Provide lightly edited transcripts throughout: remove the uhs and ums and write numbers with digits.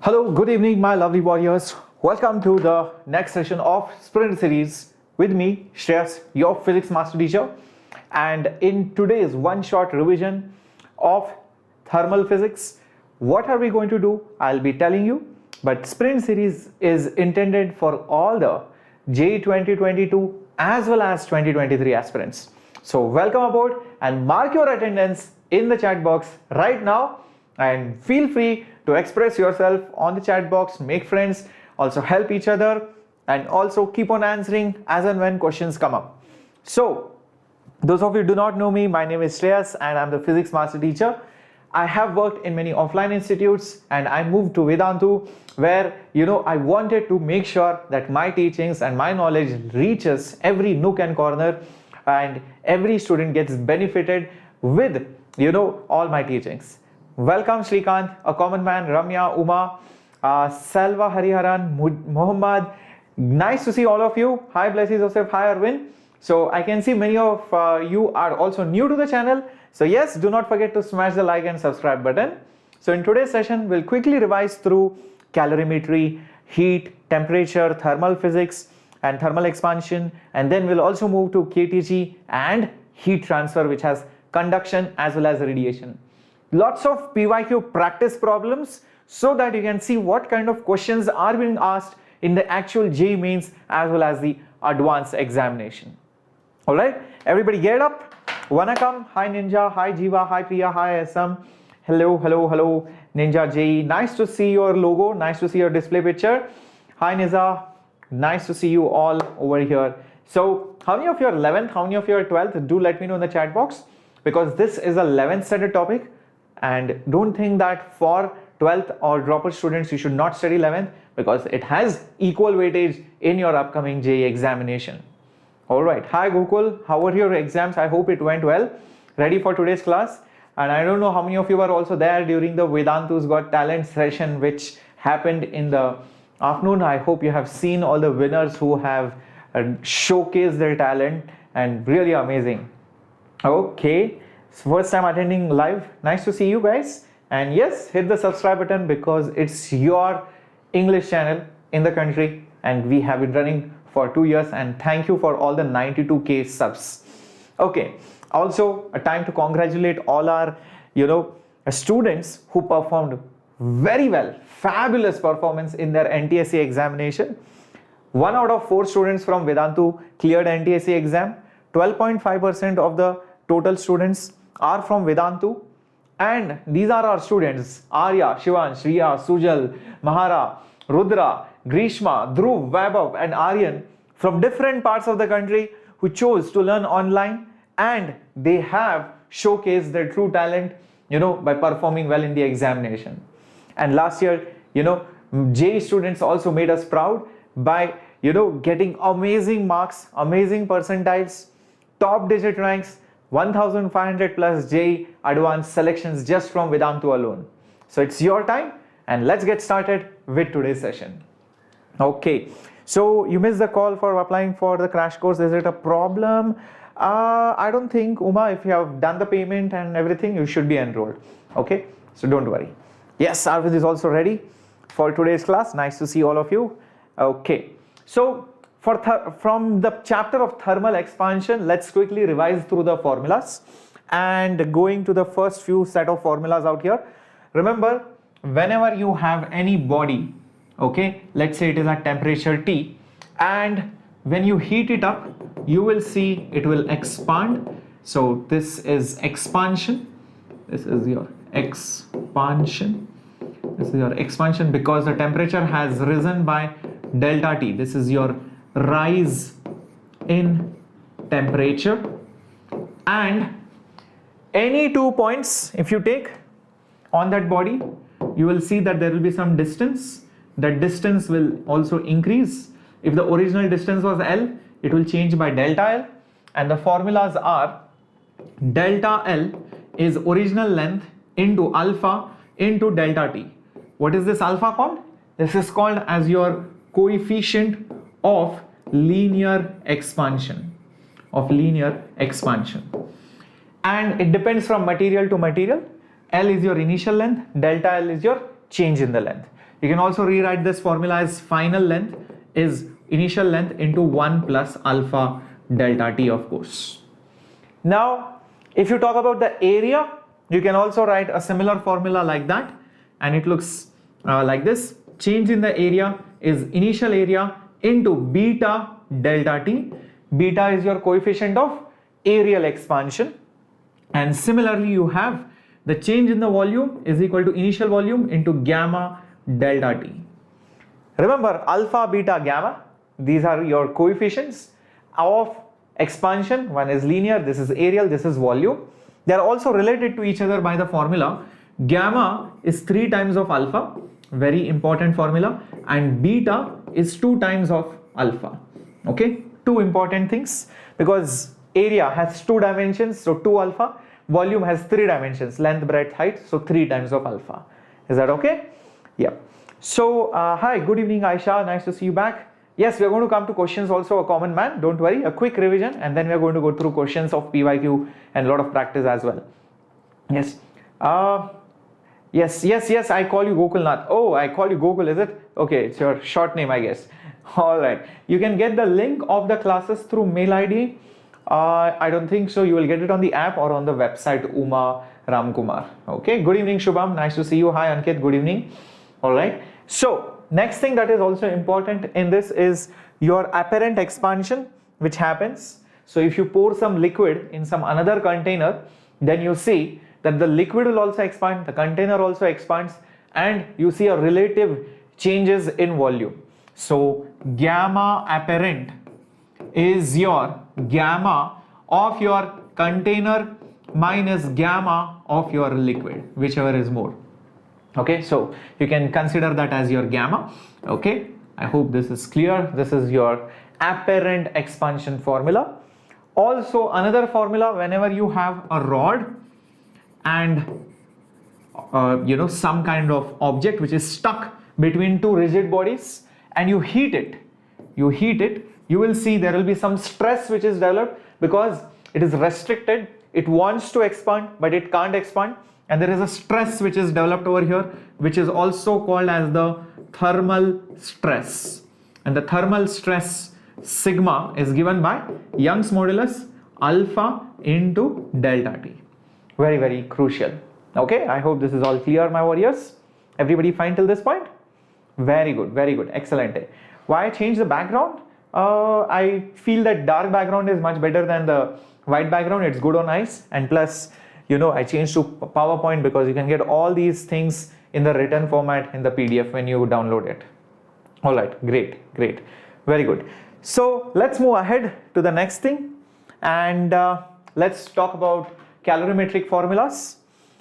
Hello, good evening, my lovely warriors. Welcome to the next session of Sprint Series with me, Shreyas, your physics master teacher. And in today's one-shot revision of thermal physics, what are we going to do? I'll be telling you. But Sprint Series is intended for all the JEE 2022 as well as 2023 aspirants. So welcome aboard and mark your attendance in the chat box right now, and feel free to express yourself on the chat box, make friends, also help each other, and also keep on answering as and when questions come up. So those of you who do not know me, my name is Shreyas and I'm the physics master teacher. I have worked in many offline institutes and I moved to Vedantu, where I wanted to make sure that my teachings and my knowledge reaches every nook and corner and every student gets benefited with all my teachings. Welcome Shrikant, a common man, Ramya, Uma, Salva Hariharan, Muhammad. Nice to see all of you. Hi Blessy Joseph, hi Arvind. So I can see many of you are also new to the channel. So yes, do not forget to smash the like and subscribe button. So in today's session, we'll quickly revise through calorimetry, heat, temperature, thermal physics, and thermal expansion. And then we'll also move to KTG and heat transfer, which has conduction as well as radiation. Lots of PYQ practice problems so that you can see what kind of questions are being asked in the actual JEE mains as well as the advanced examination. Alright, everybody get up. Vanakkam, hi Ninja, hi Jiva, hi Priya, hi SM. Hello, Ninja JEE. Nice to see your logo, nice to see your display picture. Hi Niza, nice to see you all over here. So how many of you are 11th, how many of you are 12th? Do let me know in the chat box, because this is a 11th standard topic. And don't think that for 12th or dropper students you should not study 11th, because it has equal weightage in your upcoming JEE examination. Alright, hi Gokul, how were your exams? I hope it went well. Ready for today's class? And I don't know how many of you were also there during the Vedantu's Got Talent session which happened in the afternoon. I hope you have seen all the winners who have showcased their talent, and really amazing. Okay. First time attending live, nice to see you guys. And yes, hit the subscribe button, because it's your English channel in the country and we have been running for 2 years, and thank you for all the 92k subs. Okay, also a time to congratulate all our students who performed very well, fabulous performance in their NTSE examination. 1 out of 4 students from Vedantu cleared NTSE exam. 12.5% of the total students are from Vedantu, and these are our students: Arya, Shivan, Shriya, Sujal, Mahara, Rudra, Grishma, Dhruv, Vaibhav and Aryan from different parts of the country who chose to learn online, and they have showcased their true talent by performing well in the examination. And last year JEE students also made us proud by getting amazing marks, amazing percentiles, top digit ranks, 1500 plus JEE advanced selections just from Vedantu alone. So it's your time, and let's get started with today's session. Okay, so you missed the call for applying for the crash course. Is it a problem? I don't think, Uma, if you have done the payment and everything, you should be enrolled. Okay, so don't worry. Yes, Arvind is also ready for today's class. Nice to see all of you. Okay, so from the chapter of thermal expansion, let's quickly revise through the formulas, and going to the first few set of formulas out here. Remember, whenever you have any body, okay, let's say it is at temperature T, and when you heat it up, you will see it will expand. So this is expansion, this is your expansion, this is your expansion, because the temperature has risen by delta T. This is your rise in temperature, and any 2 points if you take on that body, you will see that there will be some distance. That distance will also increase. If the original distance was L, it will change by delta L, and the formulas are delta L is original length into alpha into delta T. What is this alpha called? This is called as your coefficient of linear expansion, and it depends from material to material. L is your initial length, delta L is your change in the length. You can also rewrite this formula as final length is initial length into 1 plus alpha delta t, of course. Now, if you talk about the area, you can also write a similar formula like that, and it looks like this. Change in the area is initial area into beta delta t. Beta is your coefficient of areal expansion, and similarly you have the change in the volume is equal to initial volume into gamma delta t. Remember, alpha, beta, gamma, these are your coefficients of expansion. One is linear, this is areal, this is volume. They are also related to each other by the formula. Gamma is 3 times of alpha, very important formula, and beta is 2 times of alpha. Okay, 2 important things, because area has 2 dimensions, so 2 alpha. Volume has 3 dimensions, length, breadth, height, so 3 times of alpha. Is that okay? Yeah. So, hi, good evening Aisha, nice to see you back. Yes, we are going to come to questions also, a common man, don't worry, a quick revision, and then we are going to go through questions of PYQ and a lot of practice as well. Yes. Yes, I call you Gokulnath. Oh, I call you Gokul, is it? Okay, it's your short name, I guess. Alright, you can get the link of the classes through mail ID. I don't think so. You will get it on the app or on the website Uma Ramkumar. Okay, good evening Shubham, nice to see you. Hi Ankit, good evening. Alright, so next thing that is also important in this is your apparent expansion which happens. So if you pour some liquid in some another container, then you see that the liquid will also expand, the container also expands, and you see a relative changes in volume. So gamma apparent is your gamma of your container minus gamma of your liquid, whichever is more. Okay, so you can consider that as your gamma. Okay, I hope this is clear. This is your apparent expansion formula. Also another formula, whenever you have a rod and some kind of object which is stuck between 2 rigid bodies, and you heat it, you will see there will be some stress which is developed because it is restricted. It wants to expand but it can't expand, and there is a stress which is developed over here, which is also called as the thermal stress. And the thermal stress sigma is given by Young's modulus alpha into delta t. Very, very crucial. Okay, I hope this is all clear, my warriors. Everybody fine till this point? Very good, excellent. Why I changed the background? I feel that dark background is much better than the white background. It's good on eyes, and plus I changed to PowerPoint because you can get all these things in the written format in the PDF when you download it. Alright, great, very good. So let's move ahead to the next thing, and let's talk about calorimetric formulas.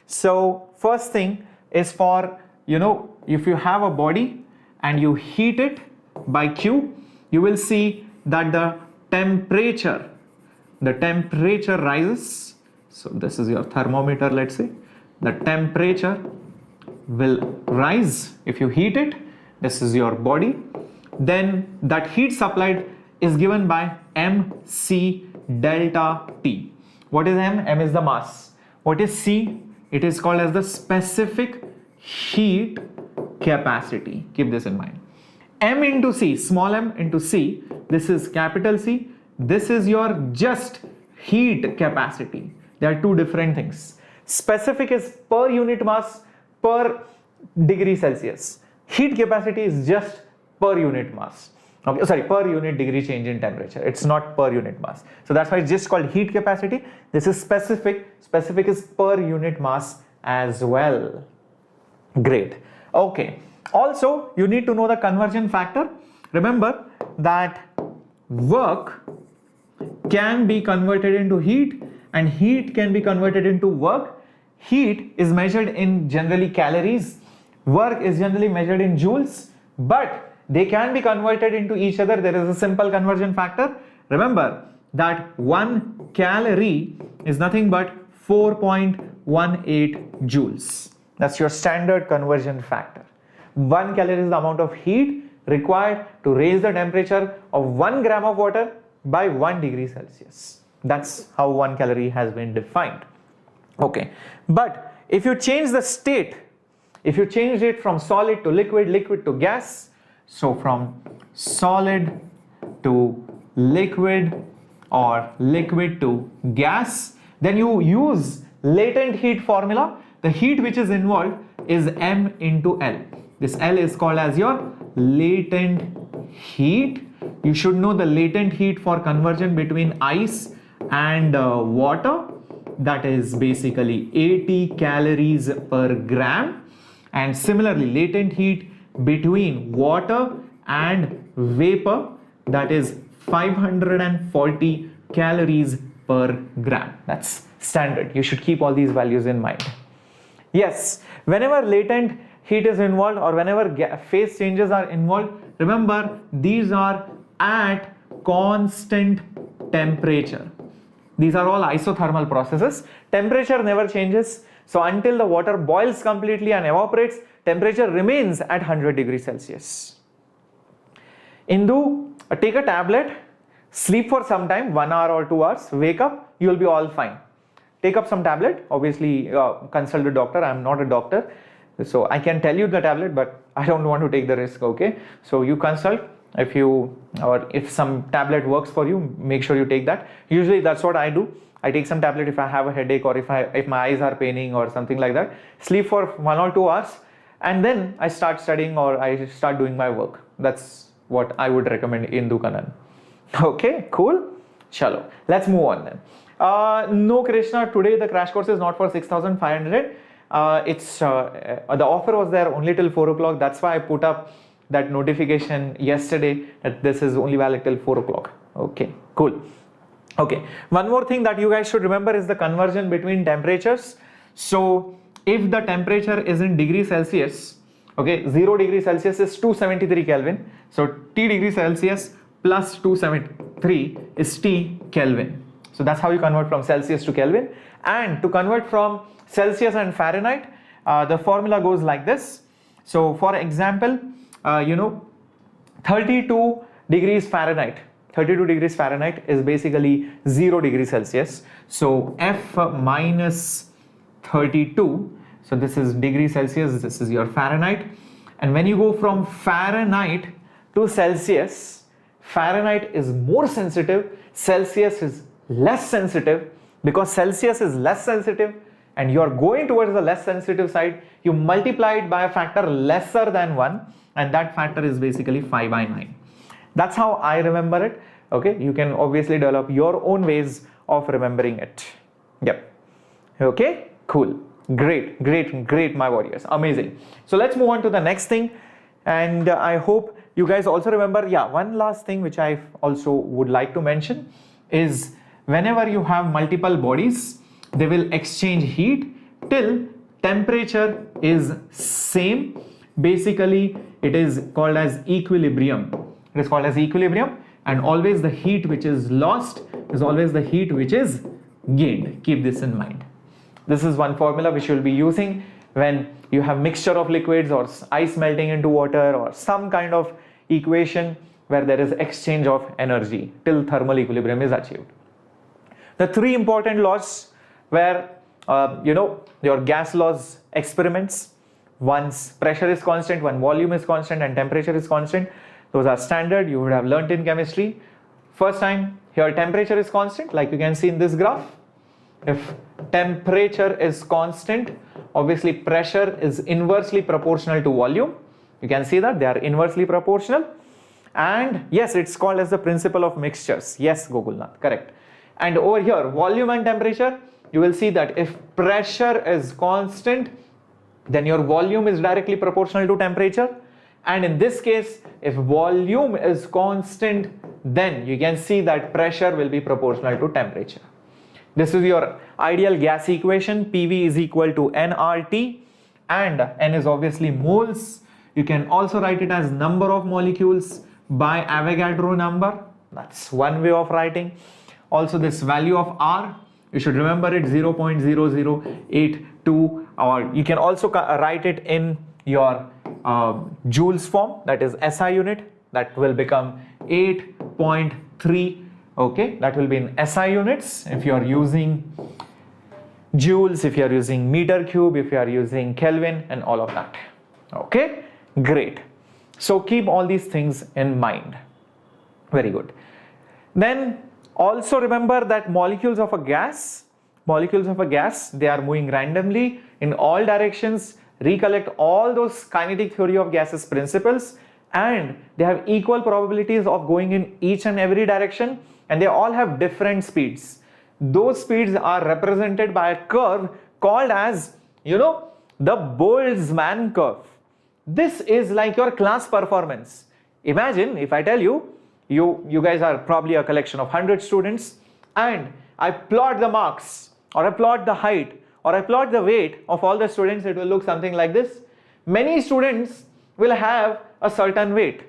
So first thing is for, if you have a body and you heat it by Q, you will see that the temperature rises. So this is your thermometer, let's say. The temperature will rise if you heat it. This is your body. Then that heat supplied is given by mc delta T. What is m? M is the mass. What is C? It is called as the specific heat capacity. Keep this in mind. M into C, small m into C, this is capital C. This is your just heat capacity. There are 2 different things. Specific is per unit mass per degree Celsius. Heat capacity is just per unit mass. Okay, sorry, per unit degree change in temperature. It's not per unit mass. So that's why it's just called heat capacity. This is specific. Specific is per unit mass as well. Great. Okay. Also, you need to know the conversion factor. Remember that work can be converted into heat and heat can be converted into work. Heat is measured in generally calories. Work is generally measured in joules, but they can be converted into each other. There is a simple conversion factor. Remember that 1 calorie is nothing but 4.18 joules. That's your standard conversion factor. 1 calorie is the amount of heat required to raise the temperature of 1 gram of water by 1 degree Celsius. That's how 1 calorie has been defined. Okay, but if you change the state, If you changed it from solid to liquid, liquid to gas, so from solid to liquid or liquid to gas, then you use latent heat formula. The heat which is involved is M into L. This L is called as your latent heat. You should know the latent heat for conversion between ice and water. That is basically 80 calories per gram. And similarly, latent heat between water and vapor, that is 540 calories per gram. That's standard. You should keep all these values in mind. Yes, whenever latent heat is involved or whenever phase changes are involved, remember these are at constant temperature. These are all isothermal processes. Temperature never changes. So until the water boils completely and evaporates, temperature remains at 100 degrees Celsius. Indu, take a tablet, sleep for some time, 1 hour or 2 hours, wake up, you will be all fine. Take up some tablet, obviously consult a doctor. I am not a doctor, so I can tell you the tablet, but I don't want to take the risk, okay? So you consult. If some tablet works for you, make sure you take that. Usually that's what I do. I take some tablet if I have a headache or if my eyes are paining or something like that. Sleep for 1 or 2 hours and then I start studying or I start doing my work. That's what I would recommend in Dukanan. Okay, cool. Chalo, let's move on then. No, Krishna, today the crash course is not for 6,500. The offer was there only till 4 o'clock. That's why I put up that notification yesterday that this is only valid till 4 o'clock. Okay, cool. Okay, one more thing that you guys should remember is the conversion between temperatures. So if the temperature is in degrees Celsius, okay, 0 degrees Celsius is 273 Kelvin. So T degrees Celsius plus 273 is T Kelvin. So that's how you convert from Celsius to Kelvin. And to convert from Celsius and Fahrenheit, the formula goes like this. So for example, 32 degrees Fahrenheit. 32 degrees Fahrenheit is basically 0 degrees Celsius. So F minus 32. So this is degree Celsius, this is your Fahrenheit. And when you go from Fahrenheit to Celsius, Fahrenheit is more sensitive, Celsius is less sensitive. Because Celsius is less sensitive and you are going towards the less sensitive side, you multiply it by a factor lesser than 1, and that factor is basically 5/9. That's how I remember it. Okay, you can obviously develop your own ways of remembering it. Yep. Okay, cool. Great, my warriors. Amazing. So let's move on to the next thing. And I hope you guys also remember, one last thing which I also would like to mention is whenever you have multiple bodies, they will exchange heat till temperature is same. Basically, it is called as equilibrium. It is called as equilibrium, and always the heat which is lost is always the heat which is gained. Keep this in mind. This is one formula which you will be using when you have mixture of liquids or ice melting into water or some kind of equation where there is exchange of energy till thermal equilibrium is achieved. The three important laws were, your gas laws experiments. Once pressure is constant, when volume is constant and temperature is constant. Those are standard, you would have learnt in chemistry. First time, here temperature is constant, like you can see in this graph. If temperature is constant, obviously pressure is inversely proportional to volume. You can see that they are inversely proportional. And yes, it's called as the principle of mixtures. Yes, Gogulnath, correct. And over here, volume and temperature, you will see that if pressure is constant, then your volume is directly proportional to temperature. And in this case, if volume is constant, then you can see that pressure will be proportional to temperature. This is your ideal gas equation. PV is equal to nRT, and N is obviously moles. You can also write it as number of molecules by Avogadro number. That's one way of writing. Also this value of R, you should remember it, 0.0082, or you can also write it in your joules form, that is SI unit. That will become 8.3. Okay, that will be in SI units if you are using joules, if you are using meter cube, if you are using Kelvin, and all of that. Okay, great. So keep all these things in mind. Very good. Then also remember that molecules of a gas, they are moving randomly in all directions. Recollect all those kinetic theory of gases principles, and they have equal probabilities of going in each and every direction, and they all have different speeds. Those speeds are represented by a curve called as, the Boltzmann curve. This is like your class performance. Imagine if I tell you, you guys are probably a collection of 100 students, and I plot the marks, or I plot the height, or I plot the weight of all the students. It will look something like this. Many students will have a certain weight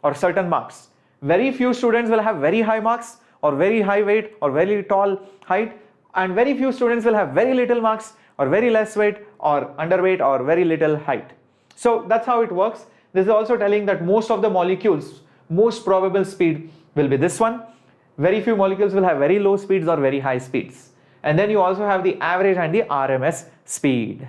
or certain marks. Very few students will have very high marks or very high weight or very tall height, and very few students will have very little marks or very less weight or underweight or very little height. So that's how it works. This is also telling that most of the molecules, most probable speed will be this one. Very few molecules will have very low speeds or very high speeds. And then you also have the average and the RMS speed.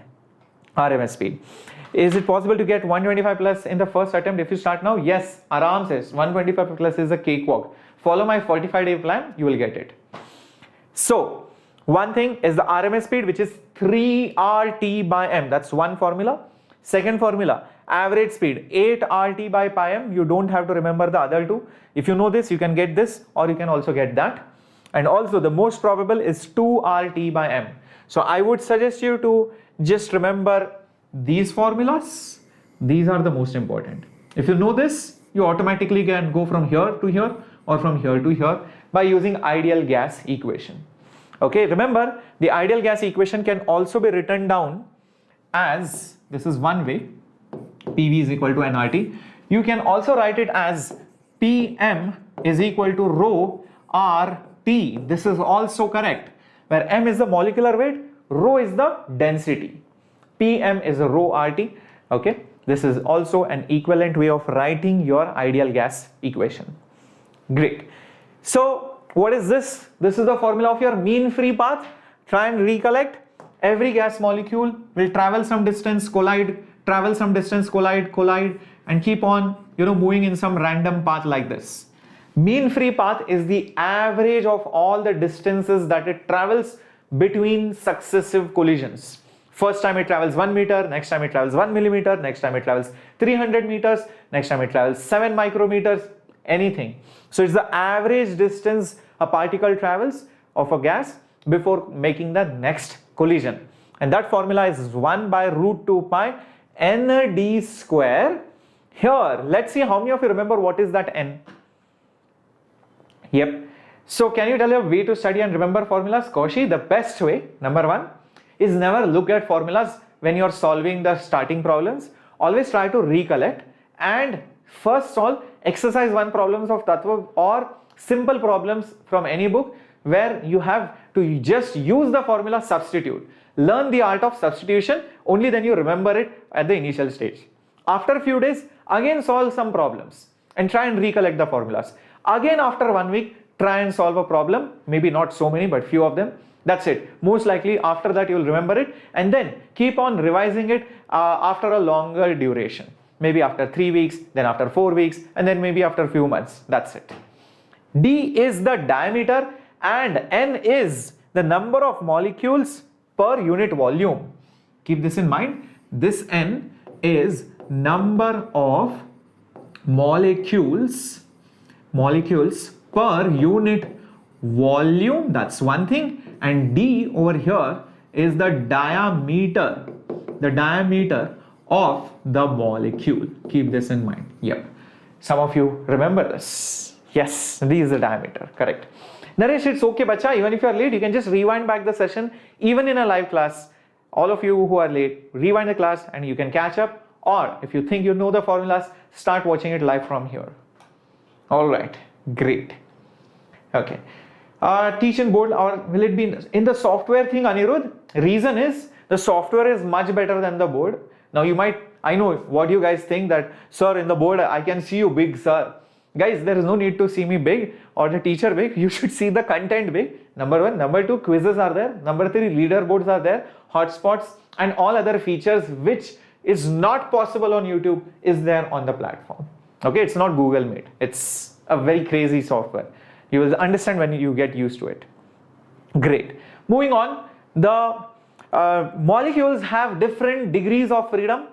Is it possible to get 125 plus in the first attempt if you start now? Yes, Aram says 125 plus is a cakewalk. Follow my 45-day plan, you will get it. So one thing is the RMS speed, which is 3RT by M. That's one formula. Second formula, average speed 8RT by pi m. You don't have to remember the other two. If you know this, you can get this, or you can also get that. And also the most probable is 2RT by m. So I would suggest you to just remember these formulas. These are the most important. If you know this, you automatically can go from here to here or from here to here by using ideal gas equation. Okay, remember the ideal gas equation can also be written down as, this is one way, PV is equal to nRT. You can also write it as PM is equal to rho RT. This is also correct, where M is the molecular weight, rho is the density. PM is a rho RT. Okay, this is also an equivalent way of writing your ideal gas equation. Great. So what is this? This is the formula of your mean free path. Try and recollect. Every gas molecule will travel some distance, collide, travel some distance, collide, and keep on, moving in some random path like this. Mean free path is the average of all the distances that it travels between successive collisions. First time it travels 1 meter, next time it travels 1 millimeter, next time it travels 300 meters, next time it travels 7 micrometers, anything. So it's the average distance a particle travels of a gas before making the next collision. And that formula is 1 by root 2 pi nd square. Here, let's see how many of you remember what is that n. Yep. So can you tell a way to study and remember formulas? Kaushi, the best way, number one, is never look at formulas when you're solving the starting problems. Always try to recollect and first solve exercise 1 problems of Tattva or simple problems from any book where you have to just use the formula substitute. Learn the art of substitution, only then you remember it at the initial stage. After a few days, again solve some problems and try and recollect the formulas. Again after 1 week, try and solve a problem, maybe not so many but few of them. That's it. Most likely after that you will remember it, and then keep on revising it after a longer duration. Maybe after 3 weeks, then after 4 weeks, and then maybe after a few months. That's it. D is the diameter and N is the number of molecules per unit volume. Keep this in mind. This N is number of molecules per unit volume. That's one thing. And D over here is the diameter of the molecule. Keep this in mind. Yep. Some of you remember this. Yes, D is the diameter. Correct. Naresh, it's okay, bacha. Even if you are late, you can just rewind back the session. Even in a live class, all of you who are late, rewind the class and you can catch up. Or if you think you know the formulas, start watching it live from here. All right. Great. Okay. Teach in board, or will it be in the software thing, Anirudh? Reason is the software is much better than the board. Now you might, I know what you guys think that, sir, in the board I can see you big, sir. Guys, there is no need to see me big or the teacher big. You should see the content big. Number 1. Number 2, quizzes are there. Number 3, leaderboards are there. Hotspots and all other features which is not possible on YouTube is there on the platform. Okay, it's not Google made. It's a very crazy software. You will understand when you get used to it. Great. Moving on, the molecules have different degrees of freedom.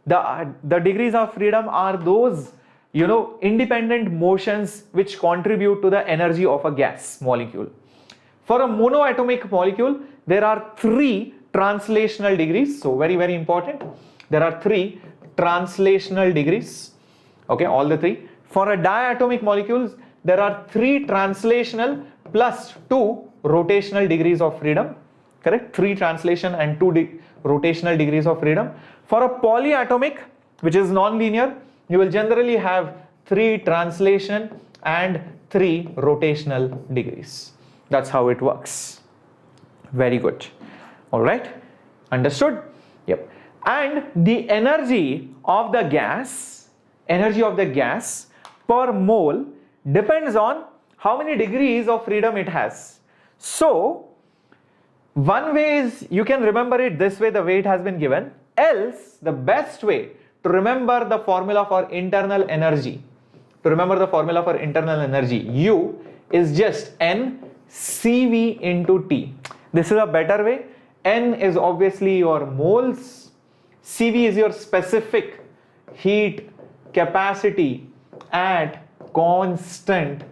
The degrees of freedom are those, independent motions which contribute to the energy of a gas molecule. For a monoatomic molecule, there are 3 translational degrees. So very, very important. There are 3 translational degrees. Okay, all the 3. For a diatomic molecules, there are 3 translational plus 2 rotational degrees of freedom. Correct? 3 translation and 2 rotational degrees of freedom. For a polyatomic, which is non-linear, you will generally have 3 translation and 3 rotational degrees. That's how it works. Very good. All right. Understood? Yep. And the energy of the gas per mole depends on how many degrees of freedom it has. So, one way is you can remember it this way, the way it has been given. Else, the best way to remember the formula for internal energy, U is just N CV into T. This is a better way. N is obviously your moles. CV is your specific heat capacity at constant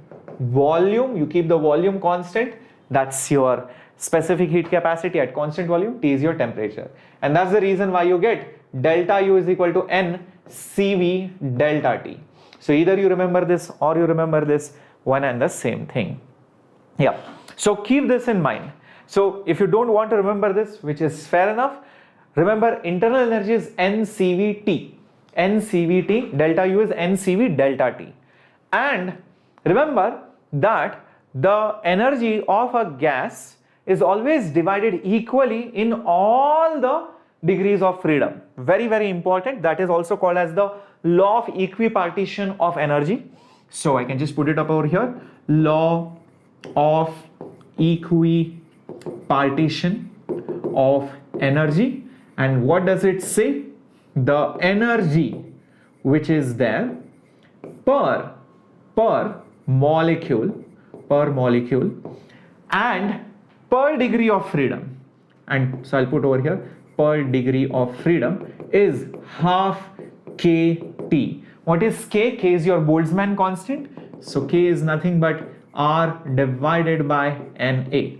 volume. You keep the volume constant. That's your specific heat capacity at constant volume. T is your temperature. And that's the reason why you get delta U is equal to N CV delta T. So either you remember this or you remember this, one and the same thing. Yeah. So keep this in mind. So if you don't want to remember this, which is fair enough, remember internal energy is NCVT. NCVT, delta U is NCV delta T. And remember that the energy of a gas is always divided equally in all the degrees of freedom. Very, very important. That is also called as the law of equipartition of energy. So I can just put it up over here. Law of equipartition of energy. And what does it say? The energy which is there per molecule and per degree of freedom. And so I'll put over here per degree of freedom is half kT. What is K? K is your Boltzmann constant. So K is nothing but R divided by NA.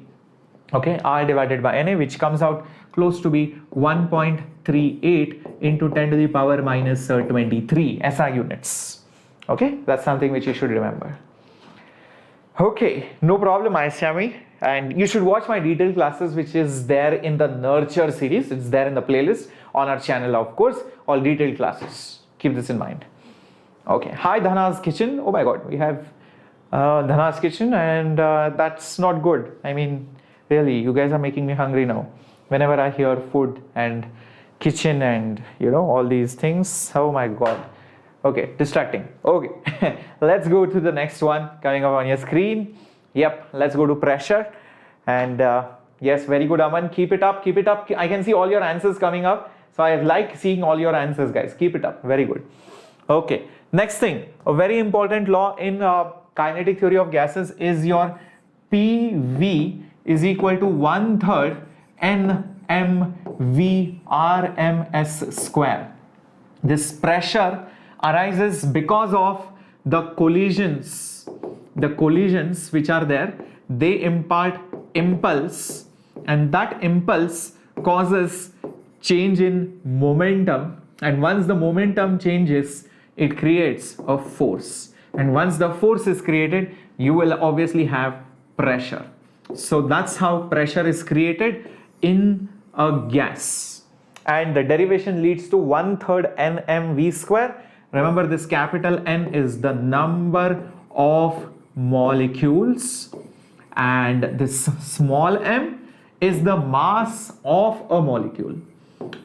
Okay, R divided by NA, which comes out close to be 1.38 into 10 to the power minus 23 SI units. Okay, that's something which you should remember. Okay, no problem, Ayashami. And you should watch my detailed classes, which is there in the Nurture series. It's there in the playlist on our channel, of course, all detailed classes. Keep this in mind. Okay, hi Dhana's Kitchen. Oh my God, we have Dhana's Kitchen, and that's not good. I mean, really, you guys are making me hungry now. Whenever I hear food and kitchen and all these things, oh my God. Okay, distracting. Okay, let's go to the next one coming up on your screen. Yep, let's go to pressure. And yes, very good, Aman. Keep it up, keep it up. I can see all your answers coming up. So I like seeing all your answers, guys. Keep it up. Very good. Okay, next thing, a very important law in kinetic theory of gases is your PV is equal to 1/3 NmV RMS square. This pressure arises because of the collisions which are there. They impart impulse, and that impulse causes change in momentum, and once the momentum changes, it creates a force, and once the force is created, you will obviously have pressure. So that's how pressure is created in a gas, and the derivation leads to 1/3 NmV square. Remember, this capital N is the number of molecules, and this small m is the mass of a molecule.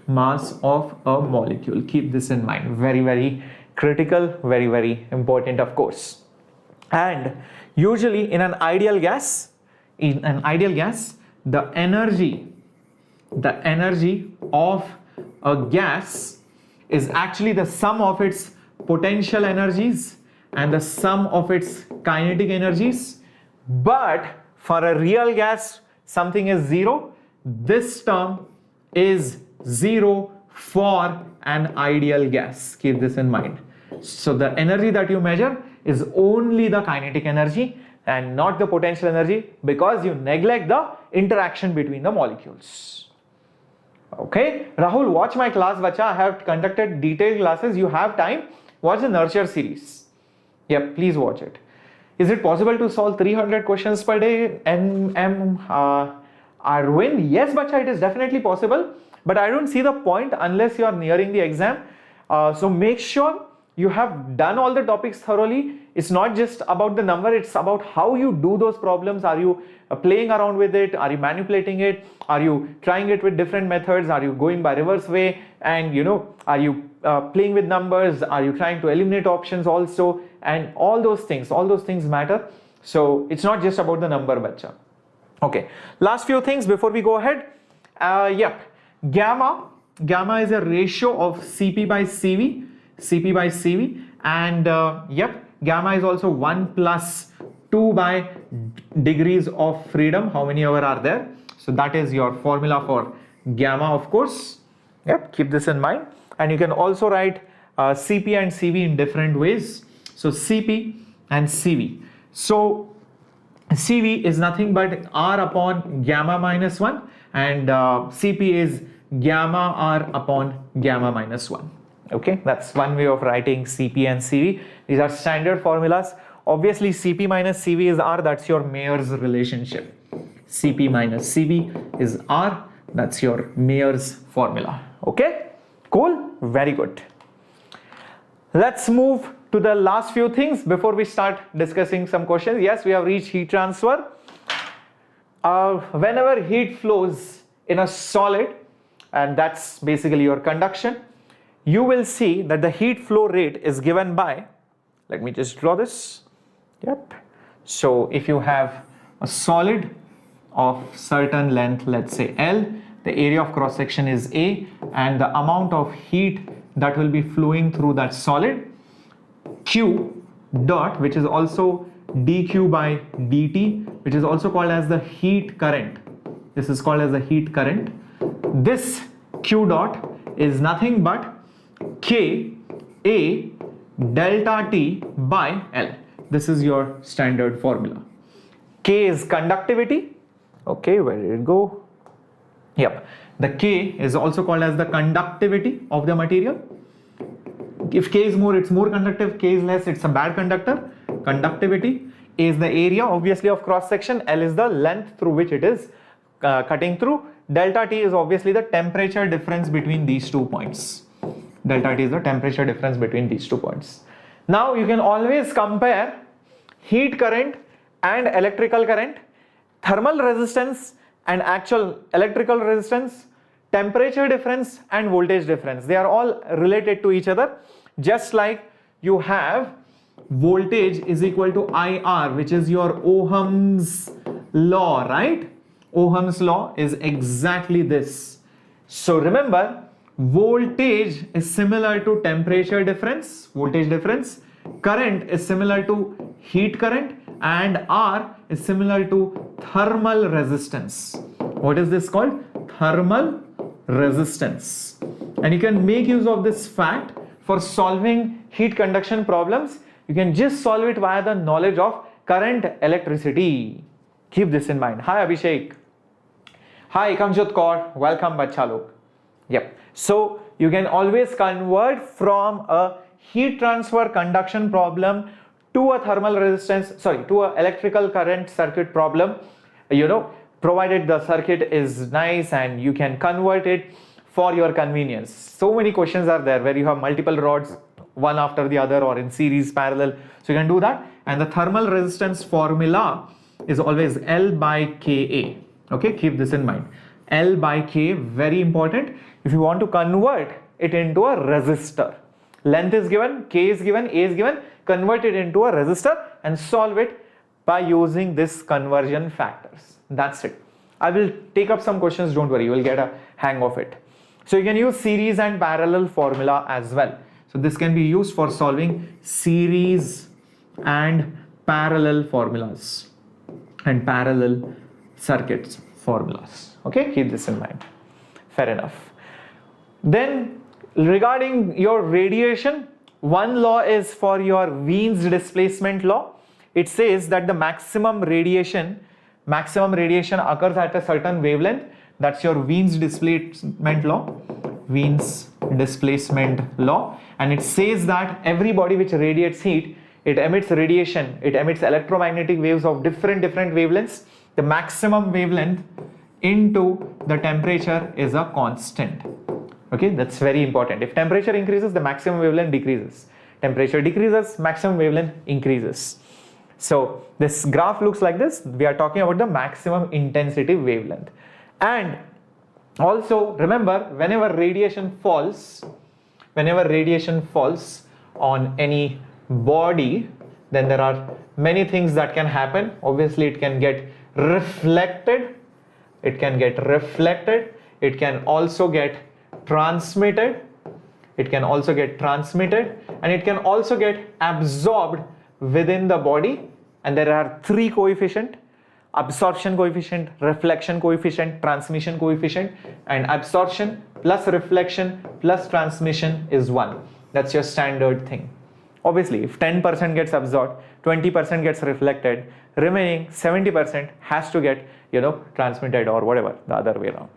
Mass of a molecule. Keep this in mind. Very, very critical, very, very important, of course. And usually in an ideal gas, the energy of a gas is actually the sum of its potential energies and the sum of its kinetic energies. But for a real gas, something is zero. This term is zero for an ideal gas. Keep this in mind. So the energy that you measure is only the kinetic energy and not the potential energy, because you neglect the interaction between the molecules. Okay, Rahul, watch my class, bacha. I have conducted detailed classes. You have time, watch the nurture series. Yep, please watch it. Is it possible to solve 300 questions per day? Arvind, yes, bacha, it is definitely possible, but I don't see the point unless you are nearing the exam. So make sure you have done all the topics thoroughly. It's not just about the number, it's about how you do those problems. Are you playing around with it? Are you manipulating it? Are you trying it with different methods? Are you going by reverse way? And are you playing with numbers? Are you trying to eliminate options also? And all those things matter. So it's not just about the number, bacha. Okay, last few things before we go ahead. Gamma is a ratio of Cp by Cv, and gamma is also 1 plus 2 by degrees of freedom. How many ever are there? So that is your formula for gamma, of course. Yep, keep this in mind. And you can also write Cp and Cv in different ways. So Cp and Cv. So Cv is nothing but R upon gamma minus 1, and Cp is gamma R upon gamma minus 1. Okay, that's one way of writing Cp and Cv. These are standard formulas. Obviously, Cp minus Cv is R, that's your Mayer's relationship. Cp minus Cv is R, that's your Mayer's formula. Okay, cool, very good. Let's move to the last few things before we start discussing some questions. Yes, we have reached heat transfer. Whenever heat flows in a solid, and that's basically your conduction, you will see that the heat flow rate is given by, let me just draw this. Yep. So if you have a solid of certain length, let's say L, the area of cross section is A, and the amount of heat that will be flowing through that solid, Q dot, which is also dQ by dt, which is also called as the heat current. This is called as the heat current. This Q dot is nothing but K A delta T by L. This is your standard formula. K is conductivity. Okay, where did it go? Yep. The K is also called as the conductivity of the material. If K is more, it's more conductive. K is less, it's a bad conductor. Conductivity is the area, obviously, of cross section. L is the length through which it is cutting through. Delta T is obviously the temperature difference between these 2 points. Delta T is the temperature difference between these 2 points. Now you can always compare heat current and electrical current, thermal resistance and actual electrical resistance, temperature difference and voltage difference. They are all related to each other. Just like you have voltage is equal to IR, which is your Ohm's law, right? Ohm's law is exactly this. So remember, voltage is similar to temperature difference, voltage difference. Current is similar to heat current, and R is similar to thermal resistance. What is this called? Thermal resistance. And you can make use of this fact for solving heat conduction problems. You can just solve it via the knowledge of current electricity. Keep this in mind. Hi Abhishek. Hi Kamjot Kaur. Welcome bacha log. Yep. So you can always convert from a heat transfer conduction problem to a thermal resistance, to a electrical current circuit problem, provided the circuit is nice and you can convert it for your convenience. So many questions are there where you have multiple rods, one after the other or in series, parallel. So you can do that. And the thermal resistance formula is always L by Ka. Okay, keep this in mind. L by K, very important if you want to convert it into a resistor. Length is given, K is given, A is given, convert it into a resistor and solve it by using this conversion factors. That's it. I will take up some questions, don't worry, you will get a hang of it. So you can use series and parallel formula as well. So this can be used for solving series and parallel formulas and parallel circuits formulas. Okay, keep this in mind. Fair enough. Then regarding your radiation, one law is for your Wien's displacement law. It says that the maximum radiation occurs at a certain wavelength. That's your Wien's displacement law. Wien's displacement law. And it says that every body which radiates heat, it emits radiation, it emits electromagnetic waves of different wavelengths. The maximum wavelength into the temperature is a constant. Okay, that's very important. If temperature increases, the maximum wavelength decreases. Temperature decreases, maximum wavelength increases. So this graph looks like this. We are talking about the maximum intensity wavelength. And also remember, whenever radiation falls on any body, then there are many things that can happen. Obviously it can get reflected, it can also get transmitted, and it can also get absorbed within the body. And there are three coefficients: absorption coefficient, reflection coefficient, transmission coefficient. And absorption plus reflection plus transmission is 1. That's your standard thing. Obviously, if 10% gets absorbed, 20% gets reflected, remaining 70% has to get, transmitted or whatever, the other way around.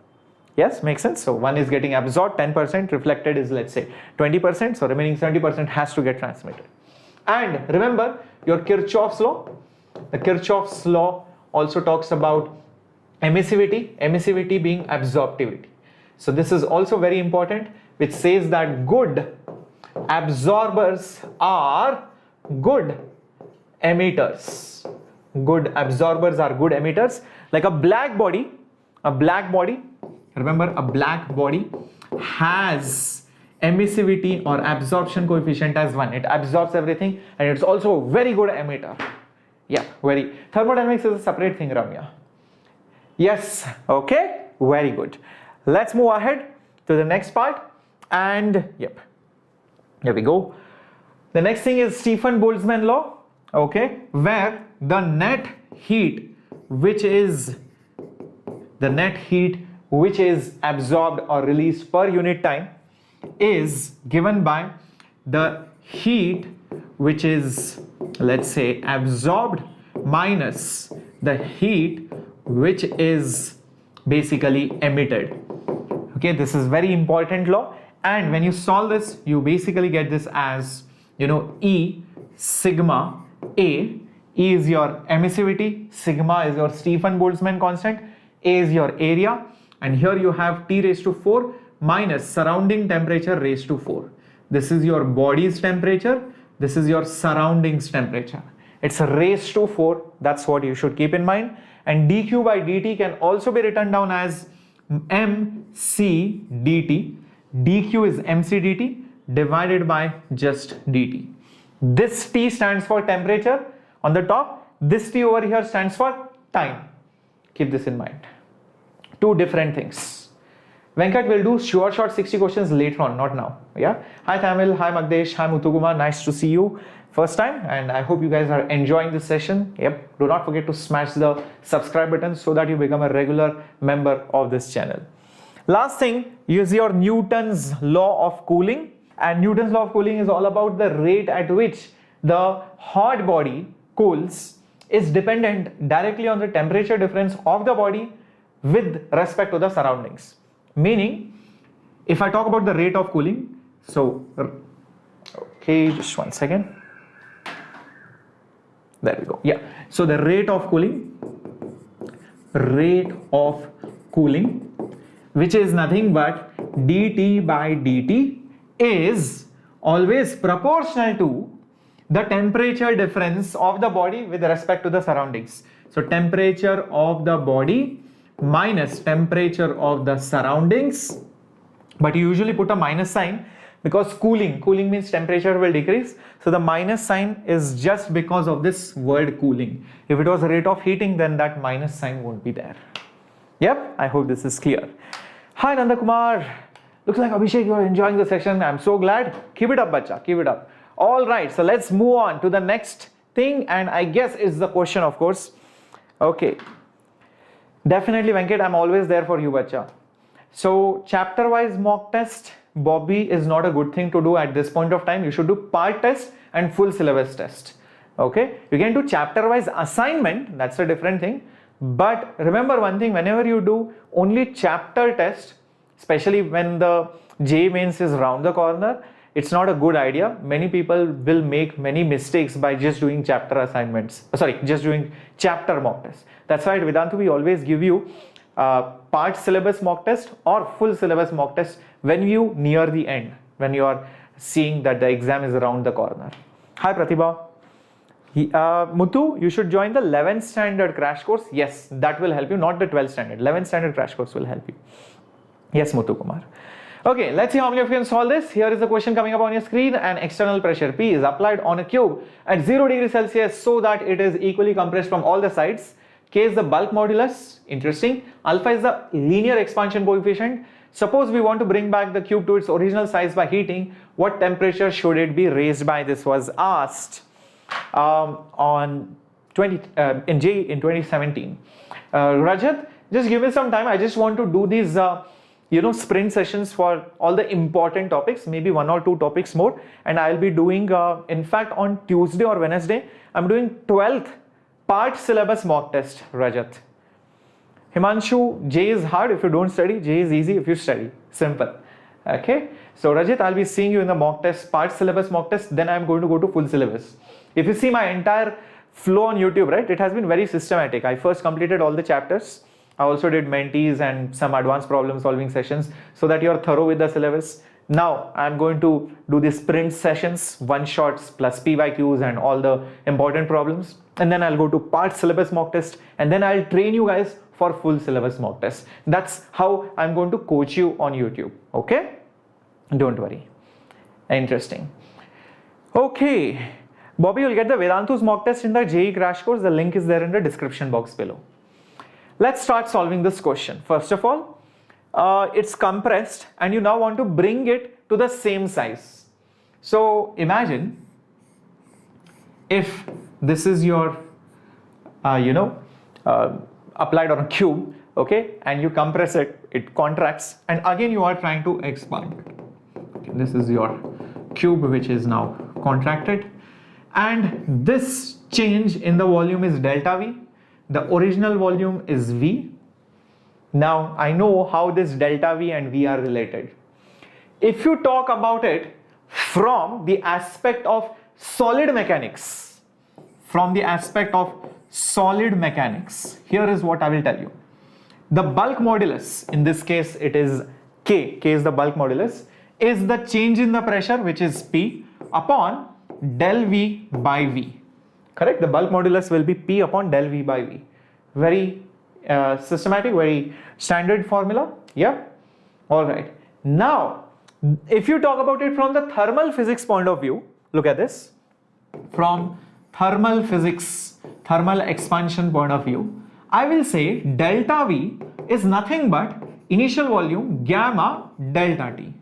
Yes, makes sense. So one is getting absorbed, 10%, reflected is, let's say, 20%. So remaining 70% has to get transmitted. And remember your Kirchhoff's law. The Kirchhoff's law also talks about emissivity being absorptivity. So this is also very important, which says that good absorbers are good emitters. Good absorbers are good emitters. Like a black body, remember, a black body has emissivity or absorption coefficient as 1. It absorbs everything, and it's also a very good emitter. Yeah, thermodynamics is a separate thing, Ramya. Yes, okay, very good. Let's move ahead to the next part. And yep, here we go. The next thing is Stefan-Boltzmann law, okay, where the net heat which is absorbed or released per unit time is given by the heat which is, let's say, absorbed minus the heat which is basically emitted. Okay, this is very important law, and when you solve this, you basically get this as, E sigma A. E is your emissivity, sigma is your Stefan-Boltzmann constant, A is your area, and here you have T raised to 4 minus surrounding temperature raised to 4. This is your body's temperature, this is your surroundings temperature. It's raised to 4, that's what you should keep in mind. And dq by dt can also be written down as mc dt. dq is mc dt divided by just dt. This T stands for temperature on the top, this T over here stands for time. Keep this in mind. Two different things. Venkat will do short 60 questions later on, not now. Yeah. Hi Tamil, hi Magdesh, hi Muthukumar, nice to see you first time, and I hope you guys are enjoying this session. Yep. Do not forget to smash the subscribe button so that you become a regular member of this channel. Last thing is your Newton's law of cooling, and Newton's law of cooling is all about the rate at which the hot body cools is dependent directly on the temperature difference of the body with respect to the surroundings. Meaning, if I talk about the rate of cooling, so, okay, just one second. There we go. Yeah. So the rate of cooling, which is nothing but dt by dt, is always proportional to the temperature difference of the body with respect to the surroundings. So temperature of the body minus temperature of the surroundings, but you usually put a minus sign because cooling means temperature will decrease. So the minus sign is just because of this word cooling. If it was a rate of heating, then that minus sign won't be there. Yep, I hope this is clear. Hi Nanda Kumar. Looks like Abhishek, you are enjoying the session. I'm so glad. Keep it up, bacha. Keep it up. All right, so let's move on to the next thing, and I guess it's the question, of course. Okay. Definitely, Venkat, I'm always there for you, bacha. So, chapter-wise mock test, Bobby, is not a good thing to do at this point of time. You should do part test and full syllabus test. Okay. You can do chapter-wise assignment. That's a different thing. But remember one thing, whenever you do only chapter test, especially when the JEE mains is round the corner, it's not a good idea. Many people will make many mistakes by just doing chapter assignments. Just doing chapter mock test. That's why at Vedantu we always give you part syllabus mock test or full syllabus mock test when you near the end, when you are seeing that the exam is around the corner. Hi Pratibha. Muthu, you should join the 11th standard crash course. Yes, that will help you, not the 12th standard. 11th standard crash course will help you. Yes, Muthu Kumar. Okay, let's see how many of you can solve this. Here is the question coming up on your screen. An external pressure P is applied on a cube at 0 degrees Celsius so that it is equally compressed from all the sides. K is the bulk modulus. Interesting. Alpha is the linear expansion coefficient. Suppose we want to bring back the cube to its original size by heating. What temperature should it be raised by? This was asked in JEE in 2017. Rajat, just give me some time. I just want to do these sprint sessions for all the important topics, maybe 1 or 2 topics more, and I'll be doing in fact on Tuesday or Wednesday I'm doing 12th part syllabus mock test. Rajat. Himanshu, JEE is hard if you don't study, JEE is easy if you study. Simple. Okay, so Rajat, I'll be seeing you in the mock test, part syllabus mock test, then I'm going to go to full syllabus. If you see my entire flow on YouTube, right, it has been very systematic. I first completed all the chapters. I also did mentees and some advanced problem solving sessions so that you're thorough with the syllabus. Now I'm going to do the sprint sessions, one shots plus PYQs and all the important problems. And then I'll go to part syllabus mock test and then I'll train you guys for full syllabus mock test. That's how I'm going to coach you on YouTube. Okay? Don't worry. Interesting. Okay. Bobby, you'll get the Vedantu's mock test in the JEE crash course. The link is there in the description box below. Let's start solving this question. First of all, it's compressed and you now want to bring it to the same size. So imagine if this is your, applied on a cube, okay, and you compress it, it contracts, and again you are trying to expand. Okay, this is your cube which is now contracted, and this change in the volume is delta V. The original volume is V. Now I know how this delta V and V are related. If you talk about it from the aspect of solid mechanics, here is what I will tell you. The bulk modulus, in this case it is K is the bulk modulus, is the change in the pressure, which is P, upon del V by V. Correct? The bulk modulus will be P upon del V by V. Very systematic, very standard formula. Yeah. All right. Now, if you talk about it from the thermal physics point of view, look at this. From thermal physics, thermal expansion point of view, I will say delta V is nothing but initial volume gamma delta T.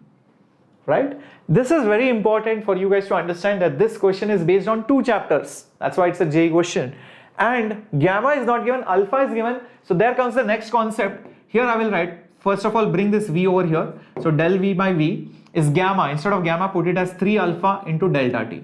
Right? This is very important for you guys to understand that this question is based on 2 chapters. That's why it's a JEE question. And gamma is not given, alpha is given. So there comes the next concept. Here I will write, first of all, bring this V over here. So del V by V is gamma. Instead of gamma, put it as 3 alpha into delta T.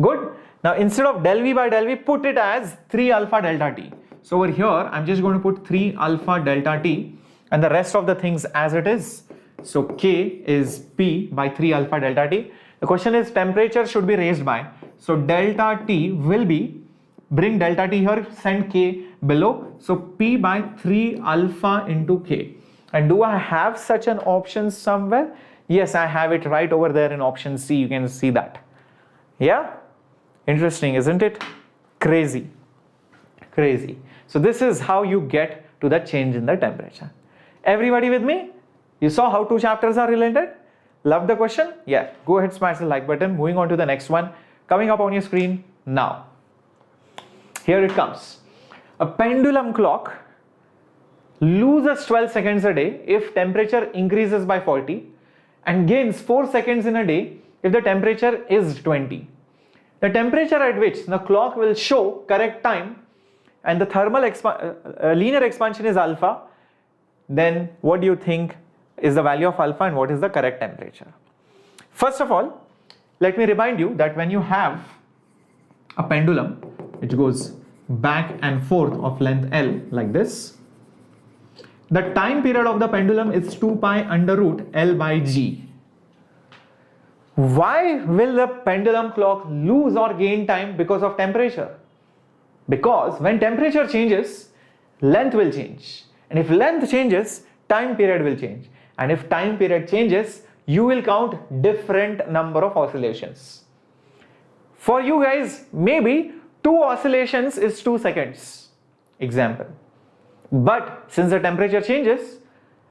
Good. Now instead of del V by del V, put it as 3 alpha delta T. So over here, I'm just going to put 3 alpha delta T and the rest of the things as it is. So K is P by 3 alpha delta T. The question is temperature should be raised by. So delta T will be, bring delta T here, send K below. So P by 3 alpha into K. And do I have such an option somewhere? Yes, I have it right over there in option C. You can see that. Yeah? Interesting, isn't it? Crazy. Crazy. So this is how you get to the change in the temperature. Everybody with me? You saw how 2 chapters are related? Love the question? Yeah, go ahead, smash the like button. Moving on to the next one, coming up on your screen now. Here it comes. A pendulum clock loses 12 seconds a day if temperature increases by 40 and gains 4 seconds in a day if the temperature is 20. The temperature at which the clock will show correct time and the thermal linear expansion is alpha, then what do you think is the value of alpha and what is the correct temperature? First of all, let me remind you that when you have a pendulum which goes back and forth of length L like this, the time period of the pendulum is 2 pi under root L by G. Why will the pendulum clock lose or gain time because of temperature? Because when temperature changes, length will change. And if length changes, time period will change. And if time period changes, you will count different number of oscillations. For you guys, maybe 2 oscillations is 2 seconds. Example. But since the temperature changes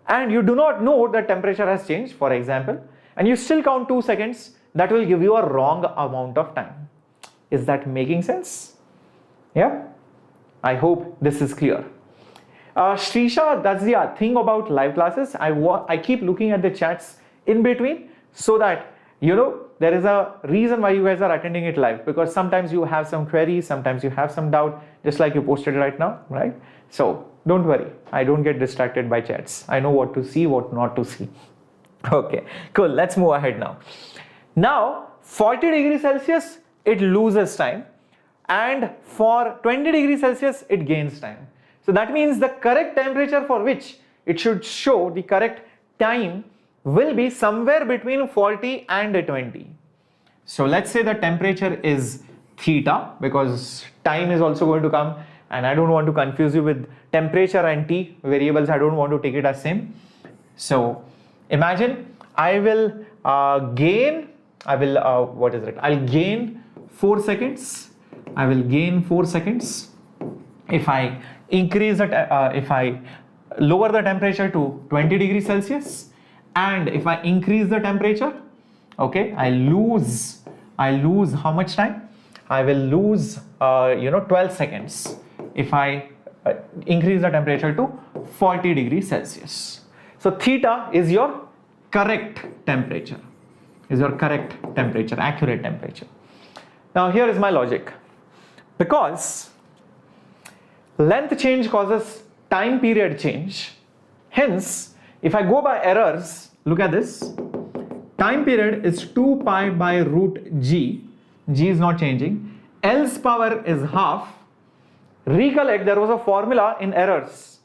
and you do not know that temperature has changed, for example, and you still count 2 seconds, that will give you a wrong amount of time. Is that making sense? Yeah? I hope this is clear. Shrisha, that's the thing about live classes. I keep looking at the chats in between so that, you know, there is a reason why you guys are attending it live, because sometimes you have some queries, sometimes you have some doubt, just like you posted right now, right? So don't worry, I don't get distracted by chats. I know what to see, what not to see. Okay, cool. Let's move ahead now. Now, 40 degrees Celsius, it loses time, and for 20 degrees Celsius, it gains time. So that means the correct temperature for which it should show the correct time will be somewhere between 40 and 20. So let's say the temperature is theta, because time is also going to come, and I don't want to confuse you with temperature and T variables. I don't want to take it as same. So imagine I will gain 4 seconds. I will gain 4 seconds if I increase it, if I lower the temperature to 20 degrees Celsius, and if I increase the temperature, okay, I lose how much time? I will lose 12 seconds if I increase the temperature to 40 degrees Celsius. So theta is your correct temperature, accurate temperature. Now here is my logic. Because length change causes time period change, hence if I go by errors, look at this, time period is 2 pi by root G, G is not changing, L's power is half. Recollect, there was a formula in errors.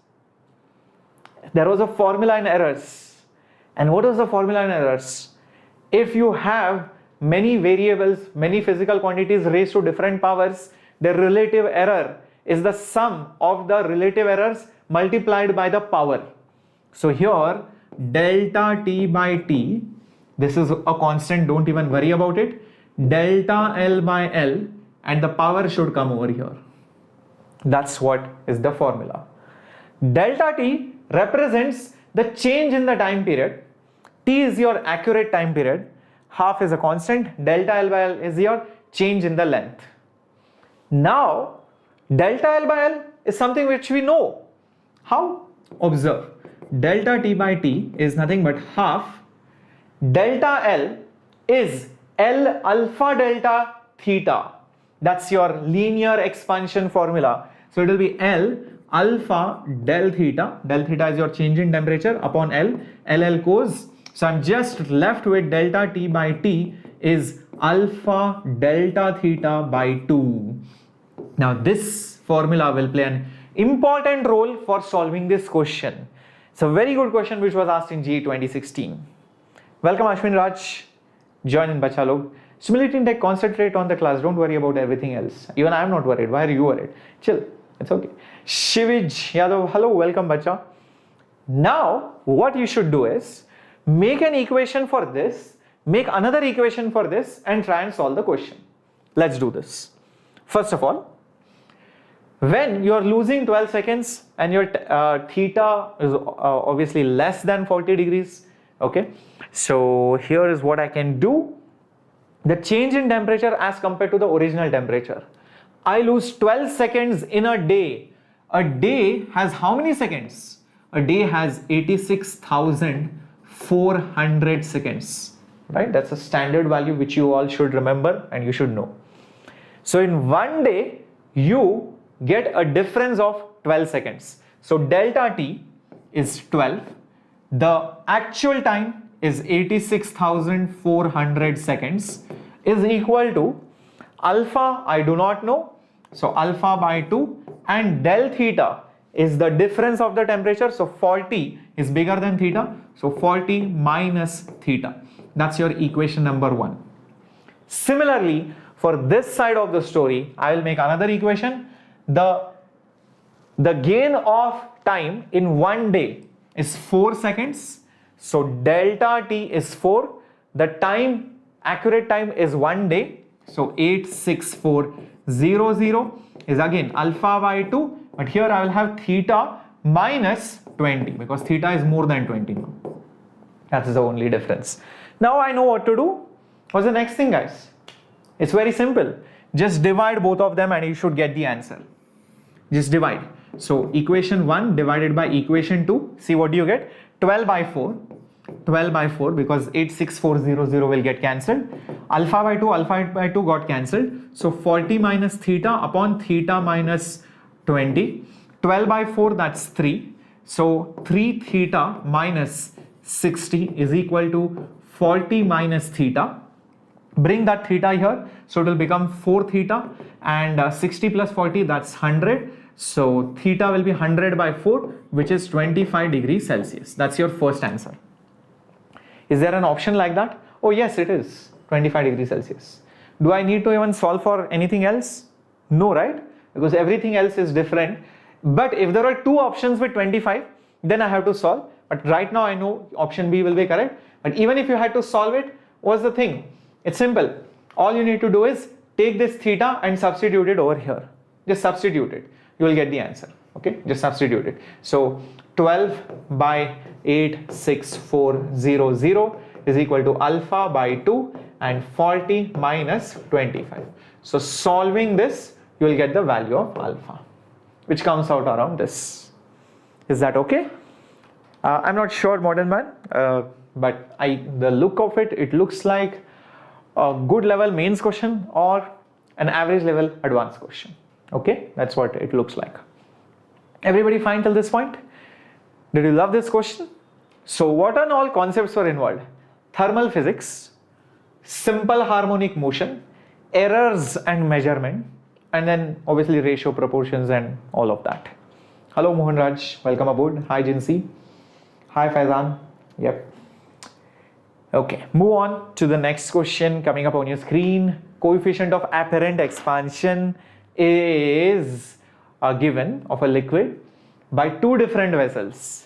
And what was the formula in errors? If you have many variables, many physical quantities raised to different powers, the relative error is the sum of the relative errors multiplied by the power. So here, delta T by T, this is a constant, don't even worry about it. Delta L by L, and the power should come over here. That's what is the formula. Delta T represents the change in the time period. T is your accurate time period. Half is a constant. Delta L by L is your change in the length. Now, delta L by L is something which we know. How? Observe. Delta T by T is nothing but half. Delta L is L alpha delta theta. That's your linear expansion formula. So it will be L alpha del theta. Del theta is your change in temperature upon L. LL goes. So I'm just left with delta T by T is alpha delta theta by 2. Now this formula will play an important role for solving this question. It's a very good question which was asked in JEE 2016. Welcome Ashwin Raj. Join in bacha log. Simulating tech, concentrate on the class. Don't worry about everything else. Even I am not worried. Why are you worried? Chill. It's okay. Shivij Yadav. Hello. Welcome bacha. Now what you should do is make an equation for this, make another equation for this, and try and solve the question. Let's do this. First of all, when you are losing 12 seconds and your theta is obviously less than 40 degrees, Okay, so here is what I can do. The change in temperature as compared to the original temperature. I lose 12 seconds in a day. A day has how many seconds? A day has 86,400 seconds, right? That's a standard value which you all should remember and you should know. So in one day, you get a difference of 12 seconds. So delta T is 12. The actual time is 86,400 seconds is equal to alpha, I do not know. So alpha by 2, and del theta is the difference of the temperature. So 40 is bigger than theta. So 40 minus theta. That's your equation number 1. Similarly, for this side of the story, I will make another equation. The gain of time in one day is 4 seconds. So delta T is 4. The time, accurate time is 1 day. So 86400 is again alpha by 2. But here I will have theta minus 20 because theta is more than 20 now. That's the only difference. Now I know what to do. What's the next thing, guys? It's very simple. Just divide both of them and you should get the answer. Just divide. So equation 1 divided by equation 2. See what do you get? 12 by 4. 12 by 4 because 86400 will get cancelled. Alpha by 2 got cancelled. So 40 minus theta upon theta minus 20. 12 by 4, that's 3. So 3 theta minus 60 is equal to 40 minus theta. Bring that theta here. So it will become 4 theta, and 60 plus 40, that's 100. So theta will be 100 by 4, which is 25 degrees Celsius. That's your first answer. Is there an option like that? Oh yes, it is 25 degrees Celsius. Do I need to even solve for anything else? No, right? Because everything else is different. But if there are two options with 25, then I have to solve. But right now I know option B will be correct. But even if you had to solve it, what's the thing? It's simple. All you need to do is take this theta and substitute it over here. Just substitute it. You will get the answer. Okay, just substitute it. So 12 by 86400 is equal to alpha by 2 and 40 minus 25. So solving this, you will get the value of alpha, which comes out around this. Is that okay? I'm not sure, modern man, but the look of it, it looks like a good level mains question or an average level advanced question. Okay, that's what it looks like. Everybody fine till this point? Did you love this question? So what are all concepts were involved? Thermal physics, simple harmonic motion, errors and measurement, and then obviously ratio, proportions and all of that. Hello Mohan Raj, welcome aboard. Hi Jinsi. Hi Faizan. Yep. Okay, move on to the next question coming up on your screen. Coefficient of apparent expansion is given of a liquid by two different vessels.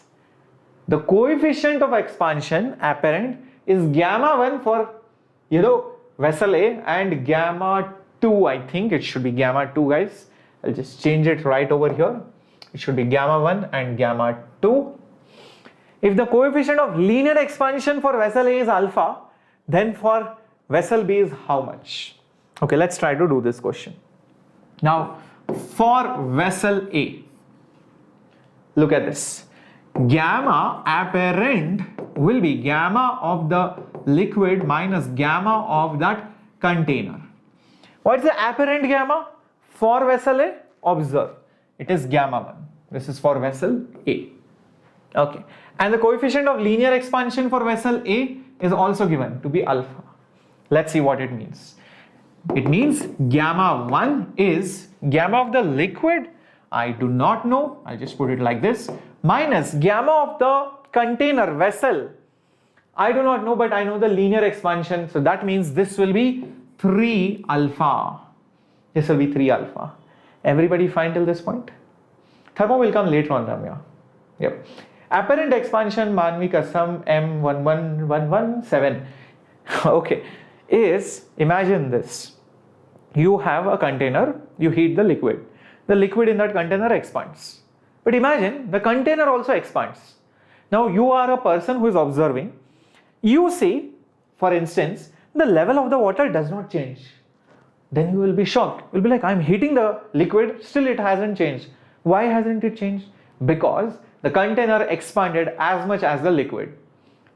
The coefficient of expansion apparent is gamma 1 for vessel A and gamma 2. I think it should be gamma 2, guys. I'll just change it right over here. It should be gamma 1 and gamma 2. If the coefficient of linear expansion for vessel A is alpha, then for vessel B is how much? Okay, let's try to do this question. Now, for vessel A, look at this. Gamma apparent will be gamma of the liquid minus gamma of that container. What's the apparent gamma for vessel A? Observe, it is gamma 1. This is for vessel A. Okay, and the coefficient of linear expansion for vessel A is also given to be alpha. Let's see what it means. It means gamma 1 is gamma of the liquid, I do not know, I'll just put it like this, minus gamma of the container vessel, I do not know, but I know the linear expansion, so that means this will be 3 alpha. This will be 3 alpha. Everybody fine till this point? Thermo will come later on, Ramya. Yep. Apparent expansion, Manvi Kasam M11117. Okay, is, imagine this. You have a container, you heat the liquid. The liquid in that container expands. But imagine the container also expands. Now you are a person who is observing you see, for instance, the level of the water does not change. Then you will be shocked. You'll be like, I'm heating the liquid, still it hasn't changed. Why hasn't it changed? Because the container expanded as much as the liquid.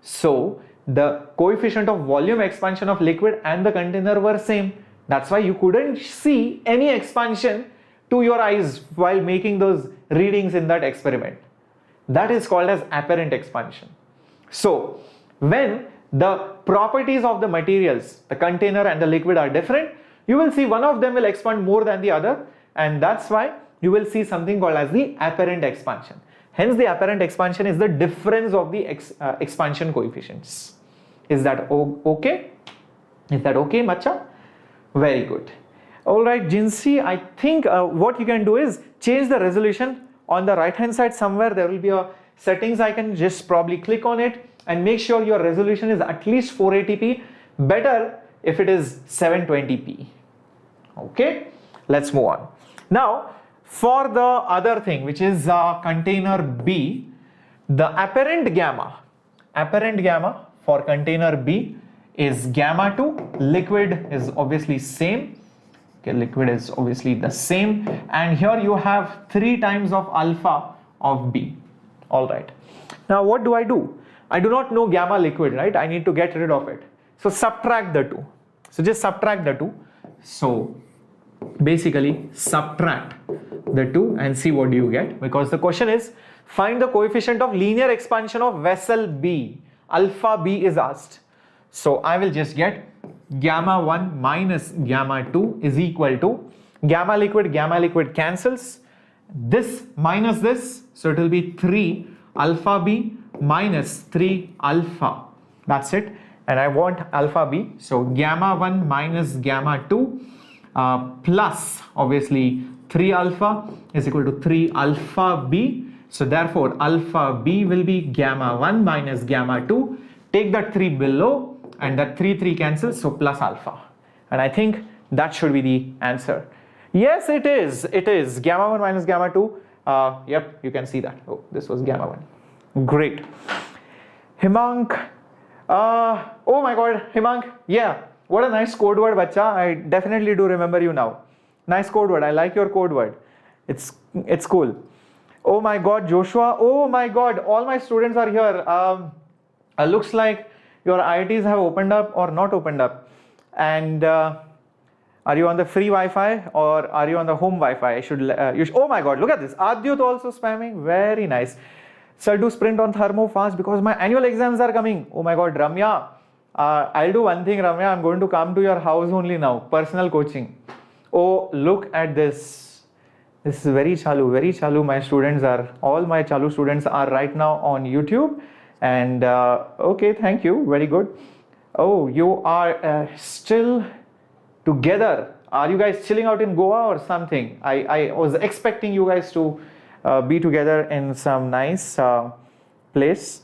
So the coefficient of volume expansion of liquid and the container were same. That's why you couldn't see any expansion to your eyes while making those readings in that experiment. That is called as apparent expansion. So when the properties of the materials, the container and the liquid are different, you will see one of them will expand more than the other, and that's why you will see something called as the apparent expansion. Hence the apparent expansion is the difference of the expansion coefficients. Is that okay? Is that okay, Macha? Very good. Alright, Jinsi, I think what you can do is change the resolution. On the right hand side somewhere there will be a settings icon. Just probably click on it and make sure your resolution is at least 480p. Better if it is 720p. Okay, let's move on. Now for the other thing, which is container B, the apparent gamma for container B is gamma 2. Liquid is obviously same. Okay, liquid is obviously the same, and here you have 3 times of alpha of B. All right. Now what do? I do not know gamma liquid, right? I need to get rid of it. So subtract the 2. So just subtract the 2. So basically subtract the 2 and see what do you get, because the question is find the coefficient of linear expansion of vessel B. Alpha B is asked. So I will just get gamma 1 minus gamma 2 is equal to gamma liquid cancels, this minus this, so it will be 3 alpha B minus 3 alpha. That's it. And I want alpha B, so gamma 1 minus gamma 2 plus obviously 3 alpha is equal to 3 alpha B. So therefore alpha B will be gamma 1 minus gamma 2. Take that 3 below and that 3 cancels, so plus alpha. And I think that should be the answer. Yes, it is gamma 1 minus gamma 2. Yep, you can see that. Oh, this was gamma 1. Great. Himank. Oh my god, Himank. Yeah, what a nice code word, bacha. I definitely do remember you now. Nice code word. I like your code word. It's cool. Oh my god, Joshua. Oh my god, all my students are here. Looks like your IITs have opened up or not opened up. And are you on the free Wi-Fi or are you on the home Wi-Fi? Oh my god, look at this. Adyut also spamming. Very nice. Sir, do sprint on thermo fast because my annual exams are coming. Oh my god, Ramya. I'll do one thing, Ramya. I'm going to come to your house only now. Personal coaching. Oh, look at this. This is very chalu, very chalu. All my chalu students are right now on YouTube. And okay, thank you. Very good. Oh, you are still together. Are you guys chilling out in Goa or something? I was expecting you guys to be together in some nice place.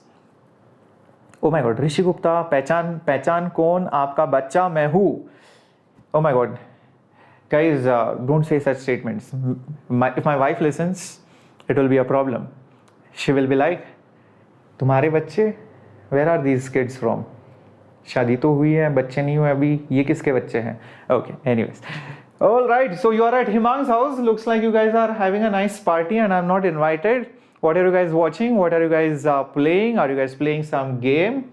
Oh my god, Rishi Gupta, पहचान कौन आपका बच्चा मैं हूँ. Oh my god, guys, don't say such statements. If my wife listens, it will be a problem. She will be like, तुम्हारे बच्चे, where are these kids from? शादी तो हुई है, बच्चे नहीं हुए अभी, ये किसके बच्चे हैं? Okay, anyways. All right, so you are at Himang's house. Looks like you guys are having a nice party and I'm not invited. What are you guys watching? What are you guys playing? Are you guys playing some game?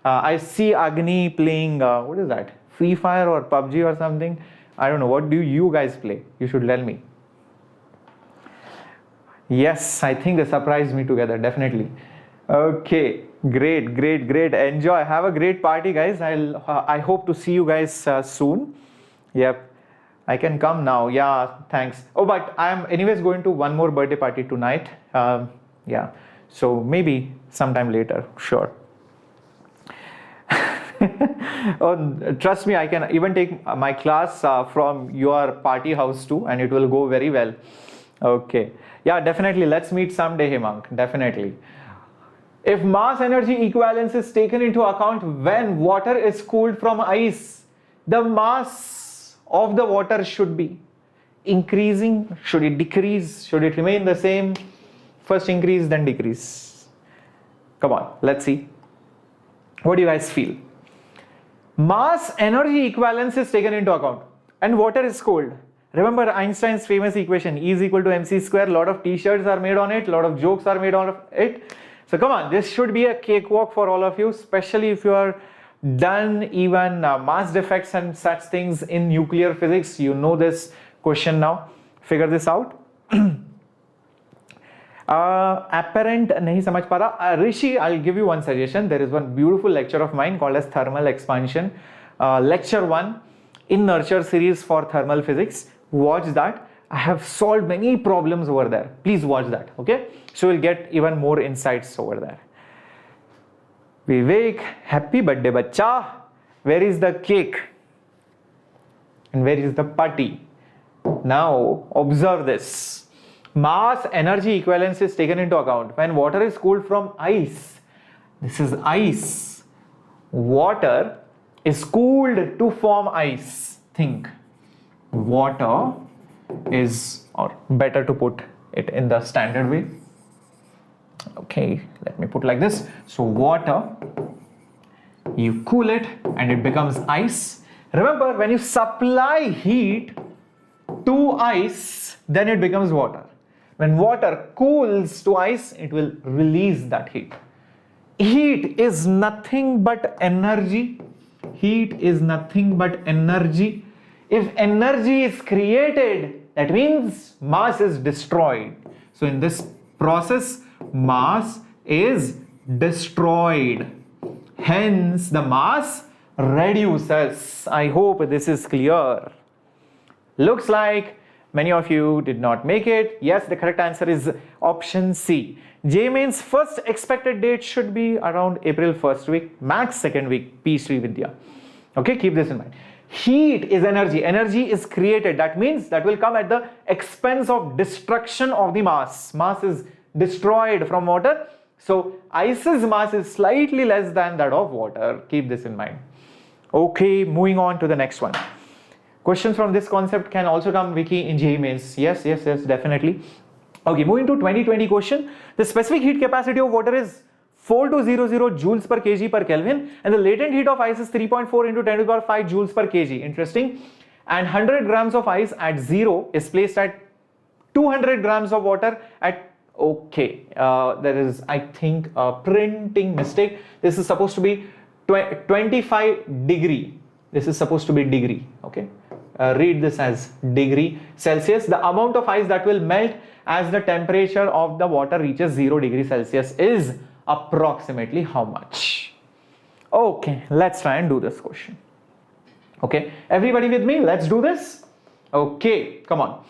I see Agni playing, what is that? Free Fire or PUBG or something? I don't know. What do you guys play? You should tell me. Yes, I think they surprised me together, definitely. Okay, great. Enjoy. Have a great party, guys. I hope to see you guys soon. Yep. I can come now. Yeah, thanks. Oh, but I'm anyways going to one more birthday party tonight. Yeah, so maybe sometime later. Sure. Oh, trust me, I can even take my class from your party house too, and it will go very well. Okay. Yeah, definitely. Let's meet someday, Hemang. Definitely. If mass energy equivalence is taken into account when water is cooled from ice, the mass of the water should be increasing, should it decrease, should it remain the same? First increase, then decrease. Come on, let's see. What do you guys feel? Mass energy equivalence is taken into account and water is cooled. Remember Einstein's famous equation, E is equal to mc square. Lot of t-shirts are made on it, lot of jokes are made on it. So come on, this should be a cakewalk for all of you, especially if you are done even mass defects and such things in nuclear physics. You know this question now. Figure this out. Apparent nahi samajh pa raha. Rishi, I'll give you one suggestion. There is one beautiful lecture of mine called as Thermal Expansion. Lecture 1 in Nurture series for thermal physics. Watch that. I have solved many problems over there. Please watch that. Okay. So you'll get even more insights over there. Vivek, happy birthday, bacha. Where is the cake? And where is the party? Now observe this. Mass energy equivalence is taken into account when water is cooled from ice. This is ice. Water is cooled to form ice. Think. Water is, or better to put it in the standard way. Okay, let me put like this. So water, you cool it and it becomes ice. Remember, when you supply heat to ice, then it becomes water. When water cools to ice, it will release that heat. Heat is nothing but energy. Heat is nothing but energy. If energy is created, that means mass is destroyed. So in this process, mass is destroyed. Hence, the mass reduces. I hope this is clear. Looks like many of you did not make it. Yes, the correct answer is option C. JEE Mains first expected date should be around April 1st week, max 2nd week, P3 Vidya. Okay, keep this in mind. Heat is energy. Energy is created. That means that will come at the expense of destruction of the mass. Mass is destroyed from water. So ice's mass is slightly less than that of water. Keep this in mind. Okay, moving on to the next one. Questions from this concept can also come, Vicky, in JEE Mains. Yes, definitely. Okay, moving to 2020 question. The specific heat capacity of water is 4200 joules per kg per Kelvin, and the latent heat of ice is 3.4 into 10 to the power 5 joules per kg. Interesting. And 100 grams of ice at 0 is placed at 200 grams of water at, okay, there is, I think, a printing mistake. This is supposed to be 25 degree. This is supposed to be degree. Okay. Read this as degree Celsius. The amount of ice that will melt as the temperature of the water reaches 0 degree Celsius is approximately how much? Okay, let's try and do this question. Okay, everybody with me? Let's do this. Okay, come on.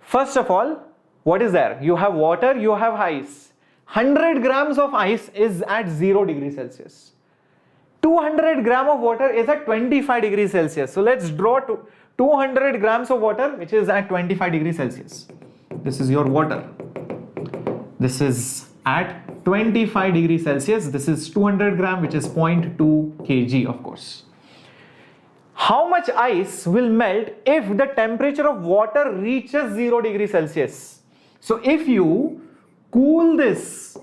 First of all, what is there? You have water, you have ice. 100 grams of ice is at 0 degree Celsius. 200 grams of water is at 25 degrees Celsius. So let's draw 200 grams of water which is at 25 degrees Celsius. This is your water. This is at 25 degrees Celsius. This is 200 gram, which is 0.2 kg, of course. How much ice will melt if the temperature of water reaches 0 degrees Celsius? So if you cool this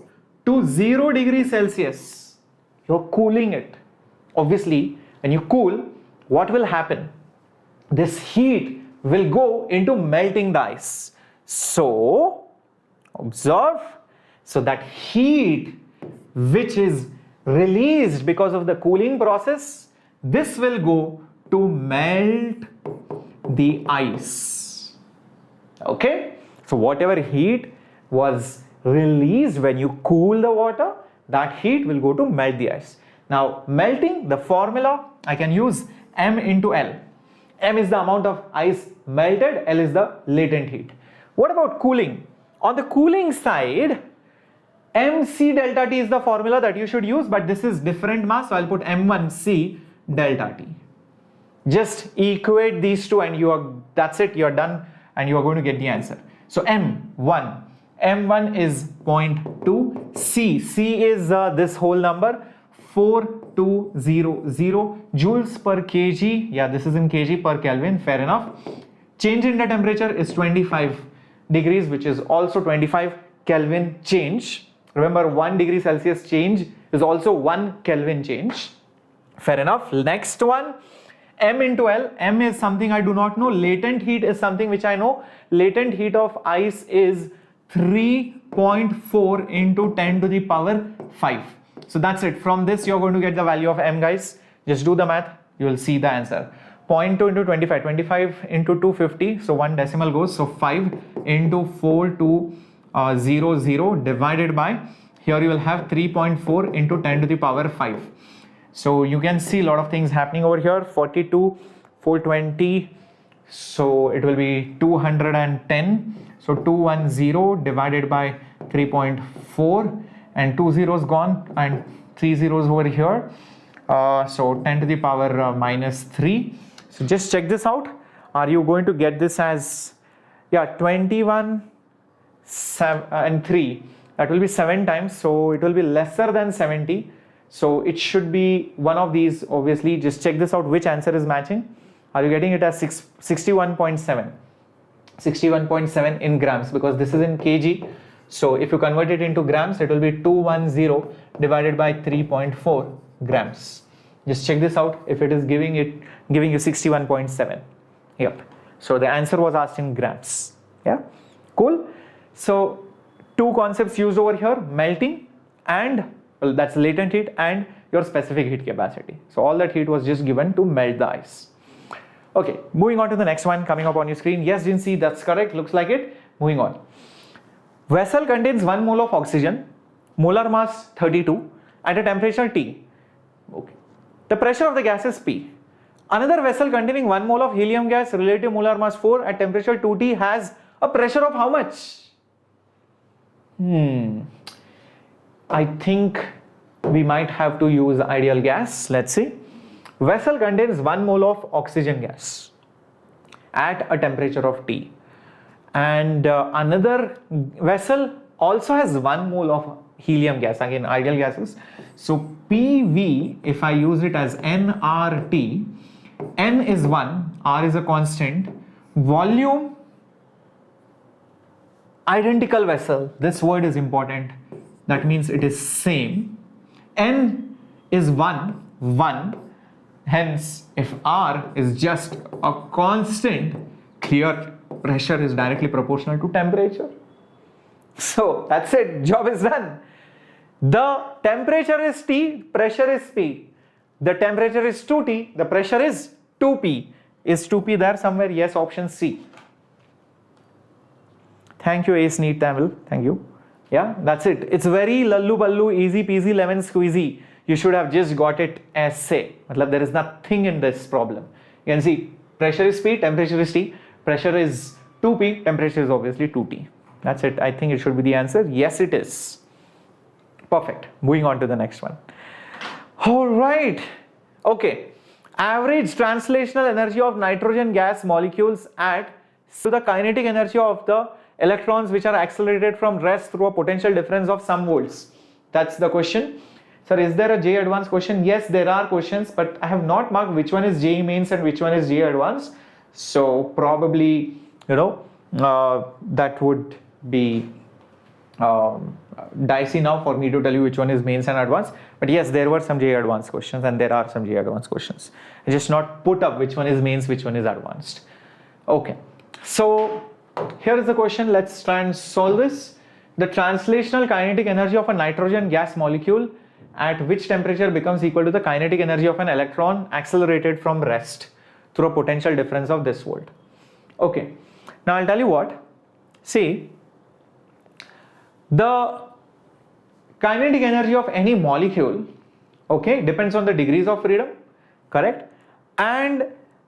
to 0 degrees Celsius, you're cooling it. Obviously, when you cool, what will happen? This heat will go into melting the ice. So, observe. So that heat which is released because of the cooling process, this will go to melt the ice. Okay? So whatever heat was released when you cool the water, that heat will go to melt the ice. Now melting, the formula, I can use M into L. M is the amount of ice melted, L is the latent heat. What about cooling? On the cooling side, mc delta T is the formula that you should use, but this is different mass, so I'll put m1c delta T. Just equate these two and that's it, you're done and you are going to get the answer. So m1 is 0.2, c is this whole number 4200 joules per kg. Yeah, this is in kg per Kelvin, fair enough. Change in the temperature is 25 degrees, which is also 25 Kelvin change. Remember, 1 degree Celsius change is also 1 Kelvin change. Fair enough. Next one, M into L. M is something I do not know. Latent heat is something which I know. Latent heat of ice is 3.4 into 10 to the power 5. So that's it. From this you're going to get the value of M, guys. Just do the math, you will see the answer. 0.2 into 25, 25 into 250, so 1 decimal goes, so 5 into 4200 divided by, here you will have 3.4 into 10 to the power 5. So you can see a lot of things happening over here. 42, 420, so it will be 210, so 210 divided by 3.4, and 2 zeros gone and 3 zeros over here, so 10 to the power minus 3. So just check this out. Are you going to get this as, yeah, 21 and 3, that will be 7 times, so it will be lesser than 70. So it should be one of these, obviously. Just check this out, which answer is matching. Are you getting it as 61.7? 61.7 in grams, because this is in kg. So if you convert it into grams, it will be 210 divided by 3.4 grams. Just check this out, if it is giving you 61.7. Yep. So the answer was asked in grams. Yeah, cool. So 2 concepts used over here, melting and, well, that's latent heat, and your specific heat capacity. So all that heat was just given to melt the ice. Okay, moving on to the next one coming up on your screen. Yes, Jinsi, that's correct, looks like it. Moving on. Vessel contains 1 mole of oxygen, molar mass 32 at a temperature T. Okay. The pressure of the gas is P. Another vessel containing 1 mole of helium gas, relative molar mass 4 at temperature 2T has a pressure of how much? I think we might have to use ideal gas. Let's see. Vessel contains 1 mole of oxygen gas at a temperature of T. And another vessel also has 1 mole of helium gas, again ideal gases. So PV, if I use it as nRT, N is 1, R is a constant, volume, identical vessel, this word is important, that means it is same, N is 1, hence if R is just a constant, clear pressure is directly proportional to temperature. So that's it, job is done. The temperature is T, pressure is P. The temperature is 2T, the pressure is 2P. Is 2P there somewhere? Yes, option C. Thank you, Ace Neat Tamil. Thank you. Yeah, that's it. It's very lallu ballu, easy peasy, lemon squeezy. You should have just got it as say. There is nothing in this problem. You can see pressure is P, temperature is T, pressure is 2P, temperature is obviously 2T. That's it. I think it should be the answer. Yes, it is. Perfect. Moving on to the next one. All right. Okay. Average translational energy of nitrogen gas molecules at the kinetic energy of the electrons which are accelerated from rest through a potential difference of some volts. That's the question. Sir, is there a JEE Advanced question? Yes, there are questions, but I have not marked which one is JEE Mains and which one is JEE Advanced. So probably, that would be dicey now for me to tell you which one is Mains and Advanced. But yes, there were some JEE Advanced questions and there are some JEE Advanced questions. I just not put up which one is Mains, which one is Advanced. Okay, so here is the question. Let's try and solve this. The translational kinetic energy of a nitrogen gas molecule at which temperature becomes equal to the kinetic energy of an electron accelerated from rest through a potential difference of this volt. Okay, now I'll tell you what. See, the kinetic energy of any molecule, okay, depends on the degrees of freedom, correct? And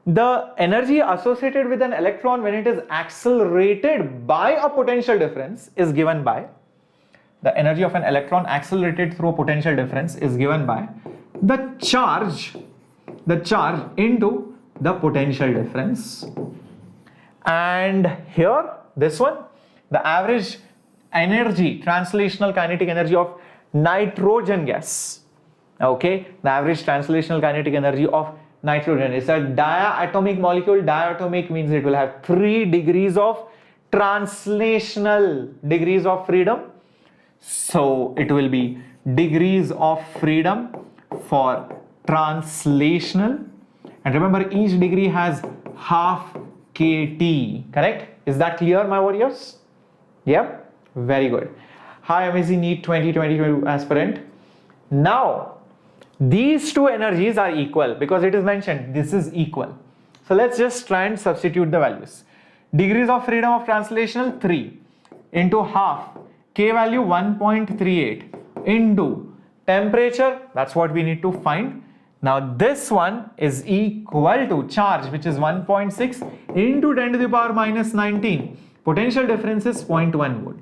the energy associated with an electron when it is accelerated by a potential difference is given by, the energy of an electron accelerated through a potential difference is given by the charge into the potential difference. And here, this one, the average energy, translational kinetic energy of nitrogen gas, okay, the average translational kinetic energy of nitrogen is a diatomic molecule. Diatomic means it will have 3 degrees of translational degrees of freedom. So it will be degrees of freedom for translational. And remember, each degree has half kT, correct? Is that clear, my warriors? Yep, very good. Hi, Amazing NEET 2022 aspirant. Now, these two energies are equal because it is mentioned this is equal. So let's just try and substitute the values. Degrees of freedom of translational 3 into half, K value 1.38 into temperature, that's what we need to find. Now this one is equal to charge, which is 1.6 into 10 to the power minus 19. Potential difference is 0.1 volt.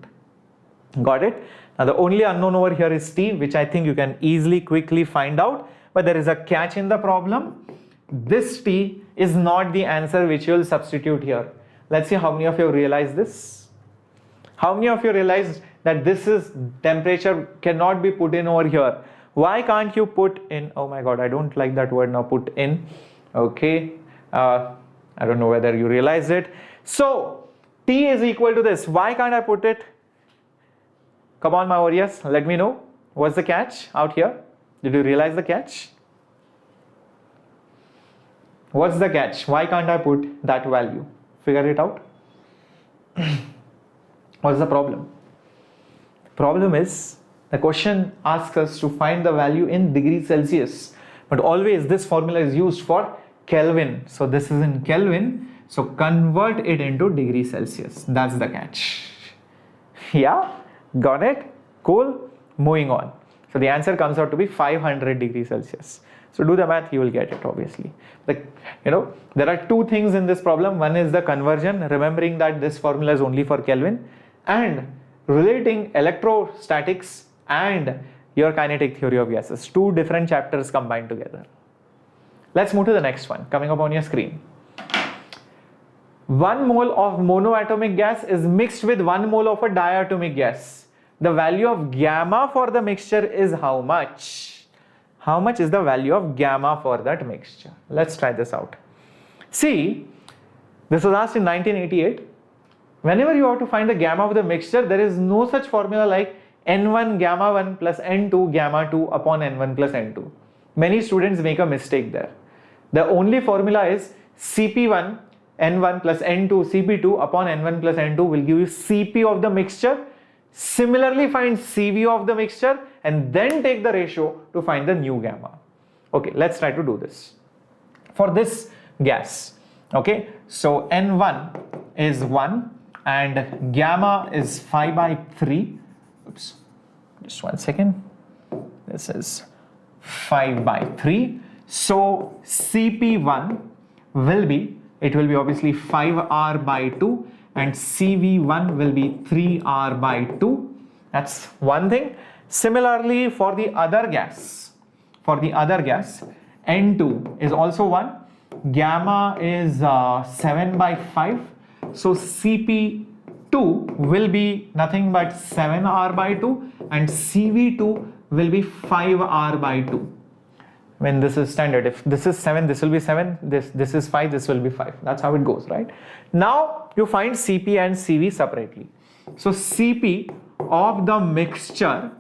Got it? Now the only unknown over here is T, which I think you can easily quickly find out, but there is a catch in the problem. This T is not the answer which you will substitute here. Let's see how many of you realize this. How many of you realize that this is temperature cannot be put in over here? Why can't you put in? Oh my god, I don't like that word now, put in. Okay, I don't know whether you realize it. So T is equal to this. Why can't I put it? Come on, my warriors, let me know. What's the catch out here? Did you realize the catch? What's the catch? Why can't I put that value? Figure it out. What's the problem? Problem is, the question asks us to find the value in degrees Celsius, but always this formula is used for Kelvin. So this is in Kelvin, so convert it into degrees Celsius. That's the catch. Yeah, got it? Cool. Moving on. So the answer comes out to be 500 degrees Celsius. So do the math, you will get it obviously. Like, there are two things in this problem. One is the conversion, remembering that this formula is only for Kelvin, and relating electrostatics and your kinetic theory of gases. Two different chapters combined together. Let's move to the next one, coming up on your screen. 1 mole of monoatomic gas is mixed with 1 mole of a diatomic gas. The value of gamma for the mixture is how much? How much is the value of gamma for that mixture? Let's try this out. See, this was asked in 1988. Whenever you have to find the gamma of the mixture, there is no such formula like N1 gamma 1 plus N2 gamma 2 upon N1 plus N2. Many students make a mistake there. The only formula is Cp1 N1 plus N2 Cp2 upon N1 plus N2 will give you Cp of the mixture. Similarly, find Cv of the mixture and then take the ratio to find the new gamma. Okay, let's try to do this. For this gas, okay, so N1 is 1 and gamma is 5 by 3. Oops, just 1 second. This is 5 by 3. So Cp1 will be, it will be obviously 5R by 2 and CV1 will be 3R by 2. That's one thing. Similarly, for the other gas, N2 is also 1. Gamma is 7 by 5. So Cp2 will be nothing but 7R by 2 and CV2 will be 5R by 2. When this is standard, if this is 7, this will be 7, this is 5, this will be 5. That's how it goes, right? Now you find Cp and Cv separately. So Cp of the mixture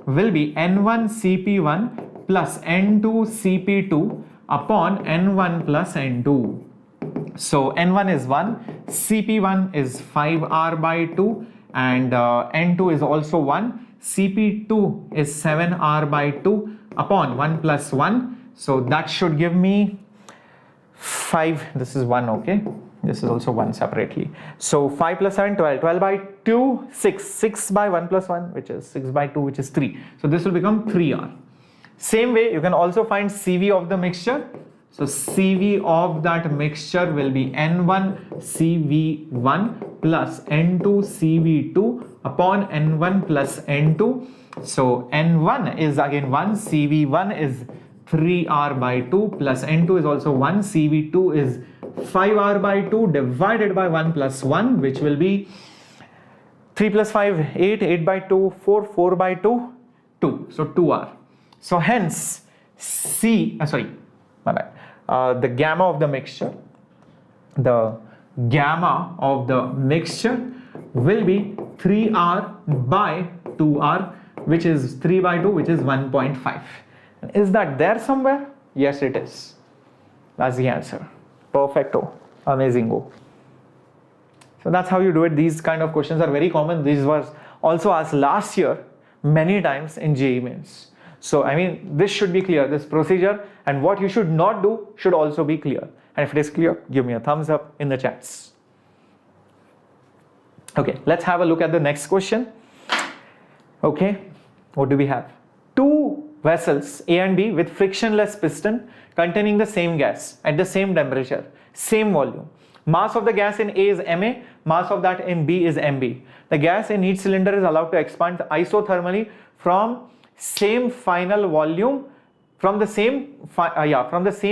will be N1 Cp1 plus N2 Cp2 upon N1 plus N2. So N1 is 1, Cp1 is 5R by 2 and N2 is also 1, Cp2 is 7R by 2 upon 1 plus 1. So that should give me 5. This is 1, okay. This is also 1 separately. So 5 plus 7, 12. 12 by 2, 6. 6 by 1 plus 1, which is 6 by 2, which is 3. So this will become 3R. Same way, you can also find Cv of the mixture. So Cv of that mixture will be N1 Cv1 plus N2 Cv2 upon N1 plus N2. So N1 is again 1, Cv1 is 3R by 2 plus N2 is also 1, Cv2 is 5R by 2 divided by 1 plus 1, which will be 3 plus 5, 8, 8 by 2, 4, 4 by 2, 2. So 2R. So hence the gamma of the mixture, will be 3R by 2R, which is 3 by 2, which is 1.5. Is that there somewhere? Yes, it is. That's the answer. Perfecto. Amazingo. So that's how you do it. These kind of questions are very common. These was also asked last year many times in JEE Mains. So I mean, this should be clear. This procedure and what you should not do should also be clear. And if it is clear, give me a thumbs up in the chats. Okay, let's have a look at the next question. Okay, what do we have? Two vessels A and B with frictionless piston containing the same gas at the same temperature, same volume. Mass of the gas in A is Ma, mass of that in B is Mb. The gas in each cylinder is allowed to expand isothermally from same final volume, from the same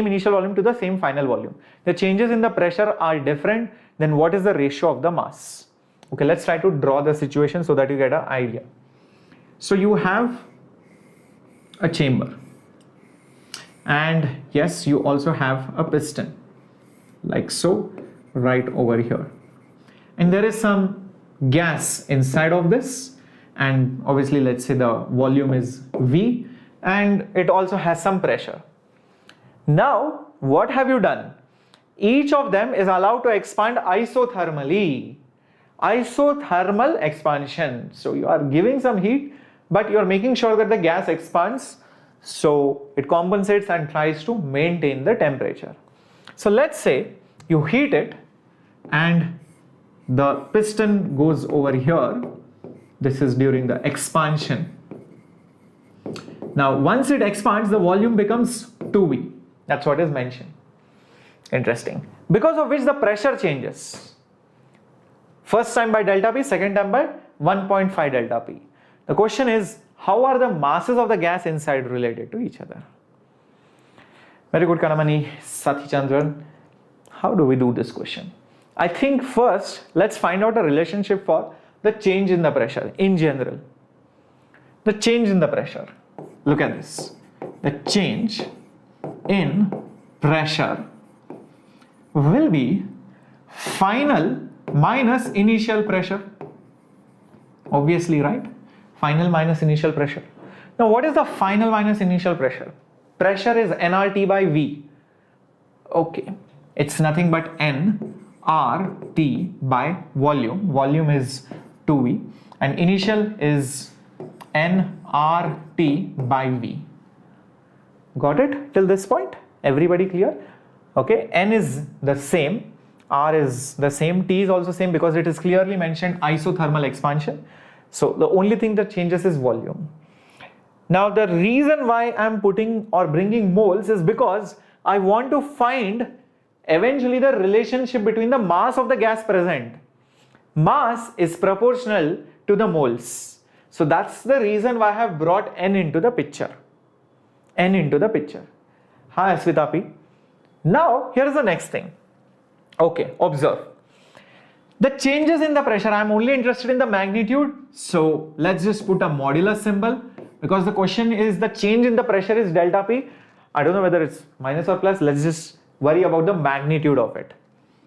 initial volume to the same final volume. The changes in the pressure are different. Then what is the ratio of the mass? Okay, let's try to draw the situation so that you get an idea. So you have a chamber, and yes, you also have a piston, like so, right over here. And there is some gas inside of this, and obviously let's say the volume is V, and it also has some pressure. Now, what have you done? Each of them is allowed to expand isothermally. Isothermal expansion. So you are giving some heat, but you are making sure that the gas expands, so it compensates and tries to maintain the temperature. So let's say you heat it and the piston goes over here. This is during the expansion. Now once it expands, the volume becomes 2V. That's what is mentioned. Interesting. Because of which the pressure changes. First time by delta P, second time by 1.5 delta P. The question is, how are the masses of the gas inside related to each other? Very good, Kanamani, Sathi Chandran. How do we do this question? I think first, let's find out a relationship for the change in the pressure in general. The change in the pressure. Look at this. The change in pressure will be final minus initial pressure. Obviously, right? Final minus initial pressure. Now, what is the final minus initial pressure? Pressure is nRT by V. Okay, it's nothing but nRT by volume. Volume is 2V, and initial is nRT by V. Got it till this point? Everybody clear? Okay, N is the same, R is the same, T is also same because it is clearly mentioned isothermal expansion. So the only thing that changes is volume. Now the reason why I'm putting or bringing moles is because I want to find eventually the relationship between the mass of the gas present. Mass is proportional to the moles. So that's the reason why I have brought N into the picture. N into the picture. Hi Asvitapi. Now here is the next thing. Okay, observe. The changes in the pressure, I am only interested in the magnitude. So let's just put a modulus symbol because the question is the change in the pressure is delta P. I don't know whether it's minus or plus. Let's just worry about the magnitude of it.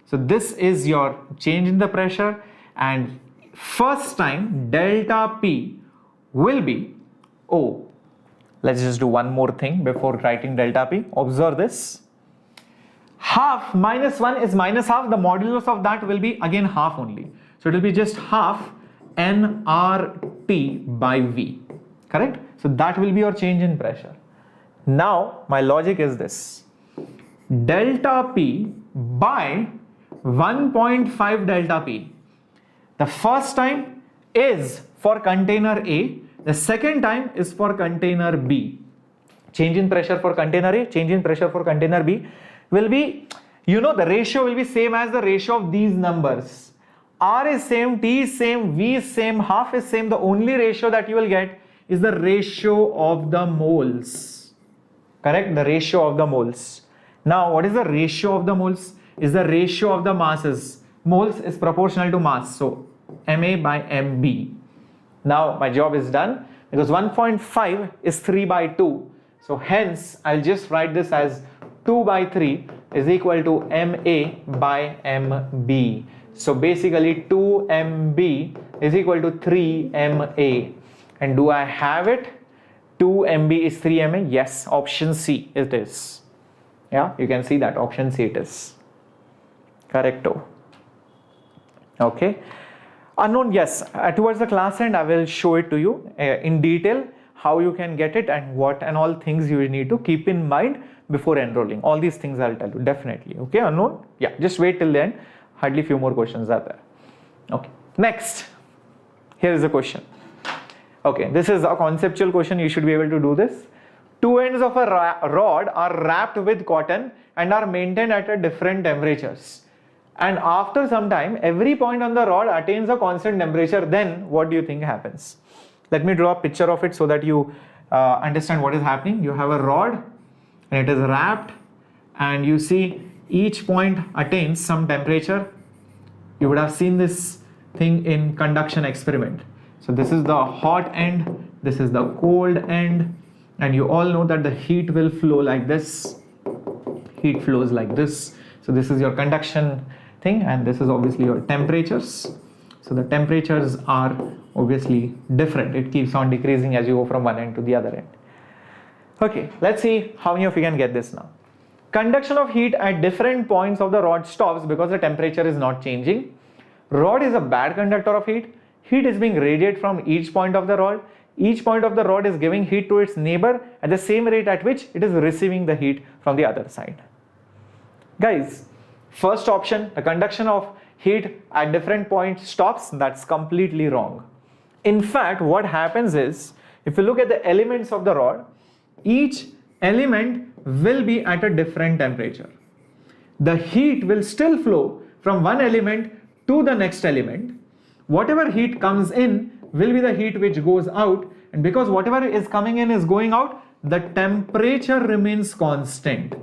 So this is your change in the pressure, and first time delta P will be, oh, let's just do one more thing before writing delta P. Observe this. Half minus 1 is minus half. The modulus of that will be again half only. So it will be just half nRT by V. Correct? So that will be your change in pressure. Now my logic is this. Delta P by 1.5 delta P. The first time is for container A. The second time is for container B. Change in pressure for container A, change in pressure for container B will be, the ratio will be same as the ratio of these numbers. R is same, T is same, V is same, half is same. The only ratio that you will get is the ratio of the moles. Correct? The ratio of the moles. Now, what is the ratio of the moles? Is the ratio of the masses. Moles is proportional to mass. So, Ma by Mb. Now, my job is done because 1.5 is 3 by 2. So, hence, I'll just write this as 2 by 3 is equal to Ma by Mb. So basically 2 Mb is equal to 3 Ma. And do I have it? 2 MB is 3 mA. Yes, option C it is. Yeah, you can see that option C it is. Correcto. Okay. Unknown, yes. Towards the class end, I will show it to you in detail how you can get it and what and all things you need to keep in mind before enrolling. All these things I'll tell you definitely. Okay, unknown. Yeah, just wait till the end. Hardly few more questions are there. Okay. Next, here is a question. Okay, this is a conceptual question. You should be able to do this. Two ends of a rod are wrapped with cotton and are maintained at a different temperatures. And after some time, every point on the rod attains a constant temperature. Then what do you think happens? Let me draw a picture of it so that you understand what is happening. You have a rod and it is wrapped, and you see each point attains some temperature. You would have seen this thing in conduction experiment. So this is the hot end, this is the cold end, and you all know that the heat will flow like this. Heat flows like this. So this is your conduction thing, and this is obviously your temperatures. So the temperatures are obviously different. It keeps on decreasing as you go from one end to the other end. Okay, let's see how many of you can get this now. Conduction of heat at different points of the rod stops because the temperature is not changing. Rod is a bad conductor of heat. Heat is being radiated from each point of the rod. Each point of the rod is giving heat to its neighbor at the same rate at which it is receiving the heat from the other side. Guys, first option, the conduction of heat at different points stops, that's completely wrong. In fact, what happens is, if you look at the elements of the rod, each element will be at a different temperature. The heat will still flow from one element to the next element. Whatever heat comes in will be the heat which goes out, and because whatever is coming in is going out, the temperature remains constant,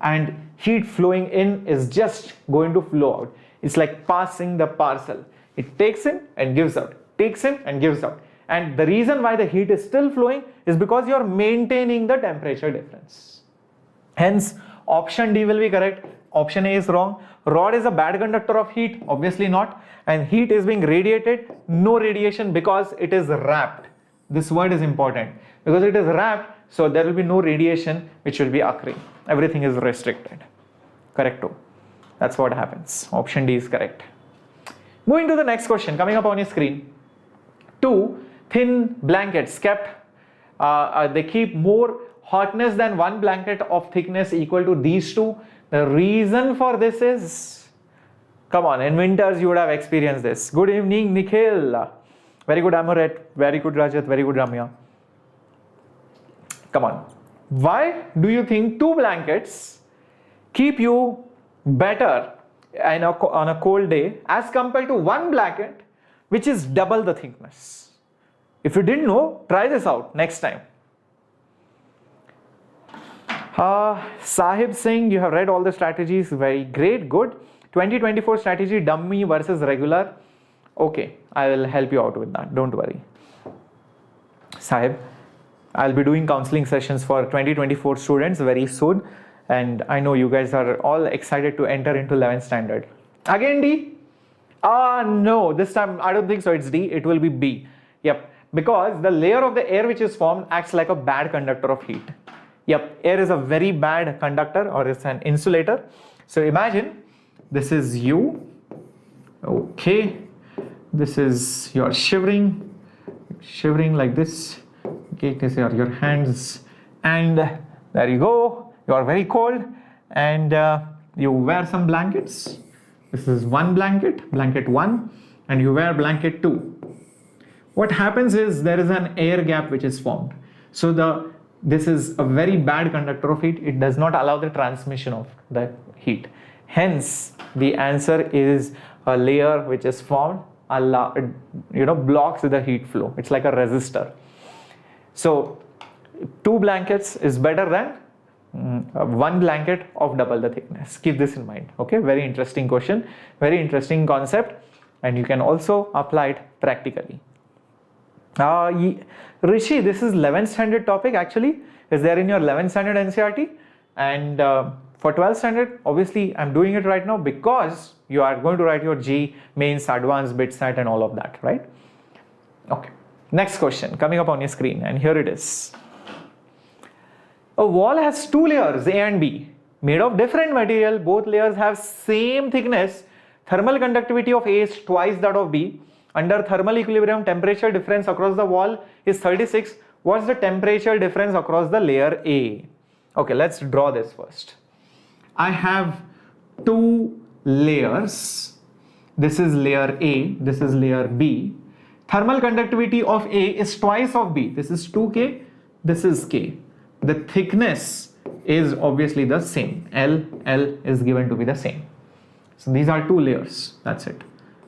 and heat flowing in is just going to flow out. It's like passing the parcel. It takes in and gives out, takes in and gives out. And the reason why the heat is still flowing is because you are maintaining the temperature difference. Hence, option D will be correct. Option A is wrong. Rod is a bad conductor of heat, obviously not. And heat is being radiated, no radiation because it is wrapped. This word is important because it is wrapped, so there will be no radiation which will be occurring. Everything is restricted. Correcto. That's what happens. Option D is correct. Moving to the next question coming up on your screen. Two thin blankets kept, they keep more hotness than one blanket of thickness equal to these two. The reason for this is, come on, in winters you would have experienced this. Good evening, Nikhil. Very good, Amoret. Very good, Rajat. Very good, Ramya. Come on. Why do you think two blankets keep you better on a cold day as compared to one blanket which is double the thickness? If you didn't know, try this out next time. Sahib Singh, you have read all the strategies. Very great, good. 2024 strategy, dummy versus regular. Okay, I will help you out with that. Don't worry. Sahib, I'll be doing counseling sessions for 2024 students very soon. And I know you guys are all excited to enter into 11th standard. Again D? No, this time I don't think so. It's D. It will be B. Yep. Because the layer of the air which is formed acts like a bad conductor of heat. Yep, air is a very bad conductor, or it's an insulator. So imagine this is you. Okay, this is your shivering like this. Okay, these are your hands, and there you go. You are very cold, and you wear some blankets. This is one blanket, blanket 1, and you wear blanket 2. What happens is there is an air gap which is formed. So this is a very bad conductor of heat. It does not allow the transmission of the heat. Hence, the answer is a layer which is formed, blocks the heat flow. It's like a resistor. So, 2 blankets is better than 1 blanket of double the thickness. Keep this in mind. Okay, very interesting question, very interesting concept, and you can also apply it practically. Rishi, this is 11th standard topic actually. Is there in your 11th standard NCERT, and for 12th standard, obviously I'm doing it right now because you are going to write your JEE mains, advanced, bitsat and all of that, right? Okay. Next question coming up on your screen, and here it is. A wall has two layers, A and B, made of different material. Both layers have same thickness. Thermal conductivity of A is twice that of B. Under thermal equilibrium, temperature difference across the wall is 36. What's the temperature difference across the layer A? Okay, let's draw this first. I have two layers. This is layer A, this is layer B. Thermal conductivity of A is twice of B. This is 2K, this is K. The thickness is obviously the same. L is given to be the same. So these are two layers. That's it.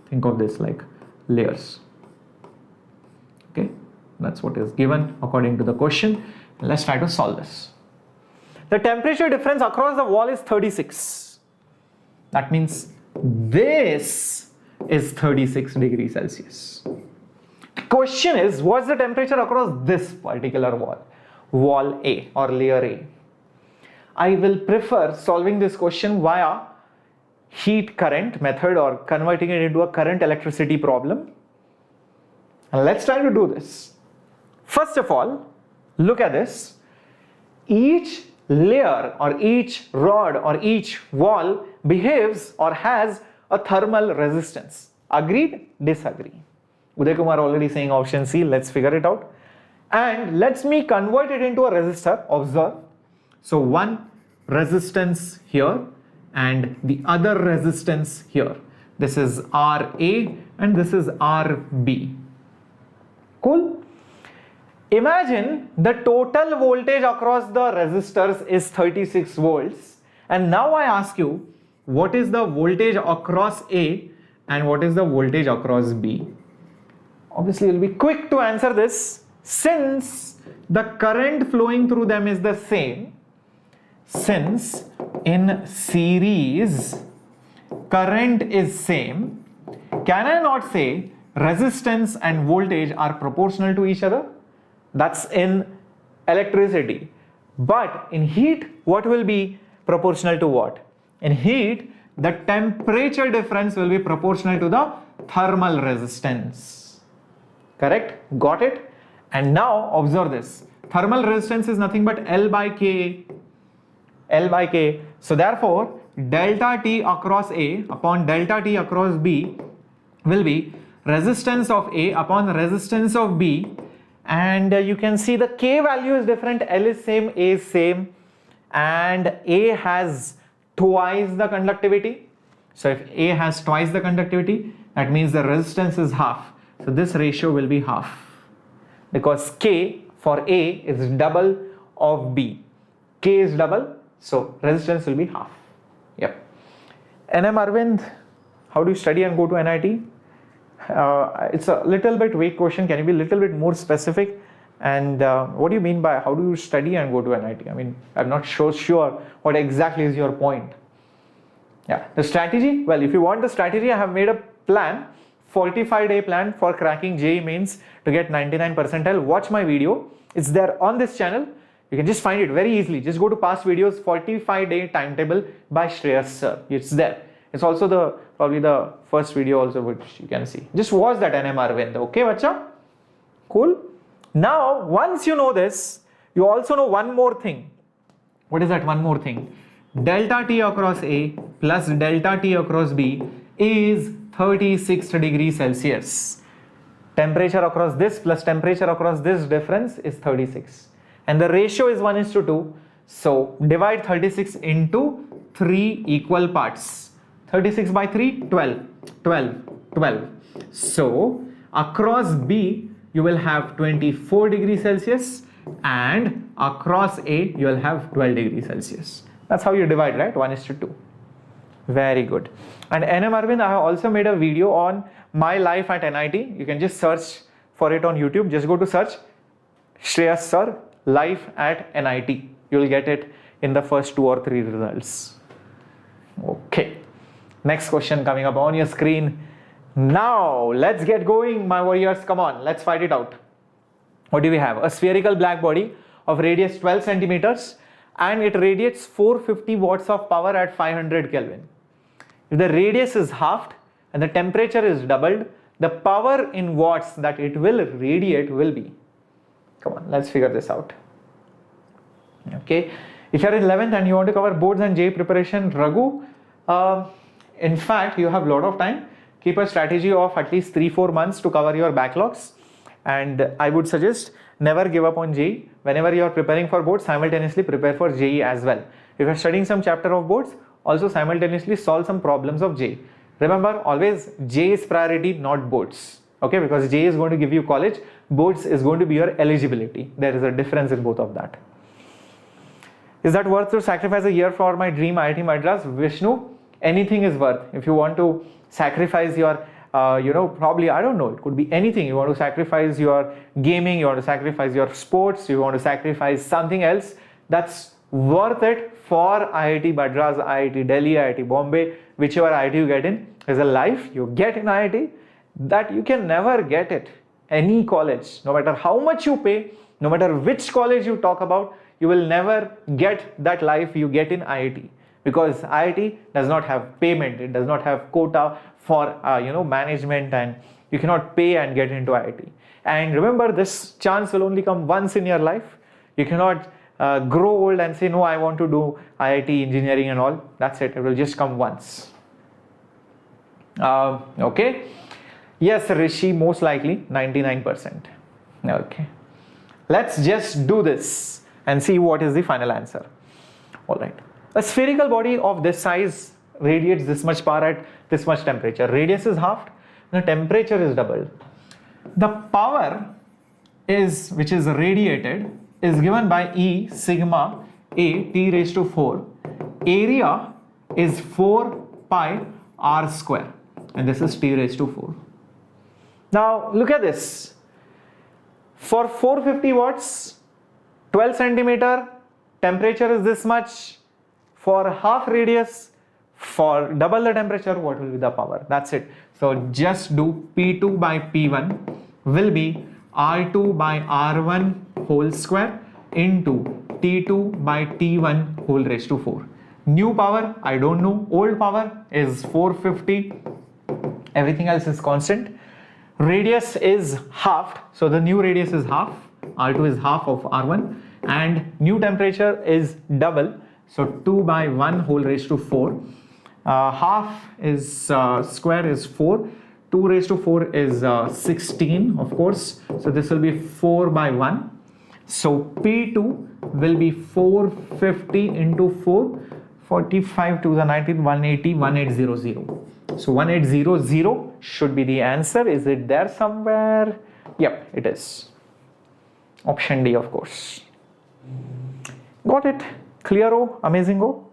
Think of this like layers. Okay, that's what is given according to the question. Let's try to solve this. The temperature difference across the wall is 36. That means this is 36 degrees Celsius. The question is, what's the temperature across this particular wall? Wall A or layer A. I will prefer solving this question via heat current method or converting it into a current electricity problem. And let's try to do this. First of all, look at this. Each layer or each rod or each wall behaves or has a thermal resistance. Agreed? Disagree? Uday Kumar already saying option C. Let's figure it out. And let me convert it into a resistor. Observe. So one resistance here and the other resistance here. This is RA and this is RB. Cool? Imagine the total voltage across the resistors is 36 volts. And now I ask you, what is the voltage across A and what is the voltage across B? Obviously, you'll be quick to answer this since the current flowing through them is the same. Since in series current is same, can I not say resistance and voltage are proportional to each other? That's in electricity. But in heat, what will be proportional to what? In heat, the temperature difference will be proportional to the thermal resistance. Correct? Got it? And now observe this. Thermal resistance is nothing but L by K. L by K. So therefore, delta T across A upon delta T across B will be resistance of A upon resistance of B. And you can see the K value is different. L is same, A is same. And A has twice the conductivity. So if A has twice the conductivity, that means the resistance is half. So this ratio will be half. Because K for A is double of B. K is double, so resistance will be half. Yep. NM Arvind, how do you study and go to NIT? It's a little bit vague question. Can you be a little bit more specific? And what do you mean by how do you study and go to NIT? I mean, I'm not sure what exactly is your point. Yeah, the strategy. Well, if you want the strategy, I have made a plan, 45-day plan for cracking JEE mains to get 99 percentile. Watch my video. It's there on this channel. You can just find it very easily. Just go to past videos, 45-day timetable by Shreyas sir. It's there. It's also probably the first video also which you can see. Just watch that NM Arvind. Okay, bacha? Cool. Now, once you know this, you also know one more thing. What is that one more thing? Delta T across A plus delta T across B is 36 degrees Celsius. Temperature across this plus temperature across this difference is 36. And the ratio is 1:2. So divide 36 into 3 equal parts. 36 by 3, 12. 12. 12. So across B, you will have 24 degrees Celsius and across A, you will have 12 degrees Celsius. That's how you divide, right? 1:2. Very good. And NM Arvind, I have also made a video on my life at NIT. You can just search for it on YouTube. Just go to search Shreyas sir life at NIT. You will get it in the first 2 or 3 results. Okay. Next question coming up on your screen. Now, let's get going, my warriors. Come on, let's fight it out. What do we have? A spherical black body of radius 12 centimeters and it radiates 450 watts of power at 500 Kelvin. If the radius is halved and the temperature is doubled, the power in watts that it will radiate will be. Come on, let's figure this out. Okay, if you're in 11th and you want to cover boards and JEE preparation, Raghu, in fact, you have a lot of time. Keep a strategy of at least 3-4 months to cover your backlogs. And I would suggest never give up on JEE. Whenever you are preparing for boards, simultaneously prepare for JEE as well. If you're studying some chapter of boards, also simultaneously solve some problems of JEE. Remember, always JEE is priority, not boards. Okay, because JEE is going to give you college, boards is going to be your eligibility. There is a difference in both of that. Is that worth to sacrifice a year for my dream IIT Madras? Vishnu, anything is worth. If you want to sacrifice your, probably, I don't know, it could be anything. You want to sacrifice your gaming, you want to sacrifice your sports, you want to sacrifice something else, that's worth it for IIT Madras, IIT Delhi, IIT Bombay, whichever IIT you get in. Is a life you get in IIT that you can never get it. Any college, no matter how much you pay, no matter which college you talk about, you will never get that life you get in IIT, because IIT does not have payment, it does not have quota for management, and you cannot pay and get into IIT. And remember, this chance will only come once in your life. You cannot grow old and say, no, I want to do IIT engineering and all. That's it, it will just come once. Okay, yes, Rishi, most likely 99%. Okay, let's just do this and see what is the final answer. All right, a spherical body of this size radiates this much power at this much temperature. Radius is halved, the temperature is doubled. The power which is radiated is given by E sigma A T raised to 4. Area is 4 pi r square, and this is T raised to 4. Now look at this. For 450 watts, 12 centimeter, temperature is this much. For half radius, for double the temperature, what will be the power? That's it. So just do P2 by P1 will be R2 by R1 whole square into T2 by T1 whole raised to 4. New power, I don't know. Old power is 450. Everything else is constant. Radius is halved, so the new radius is half. R2 is half of R1, and new temperature is double, so 2 by 1 whole raised to 4. Half is square is 4. 2 raised to 4 is 16, of course. So this will be 4 by 1. So P2 will be 450 into 4, 45 to the 19, 180, 1800. So 1800 should be the answer. Is it there somewhere? Yep, it is. Option D, of course. Got it? Clearo? Amazingo?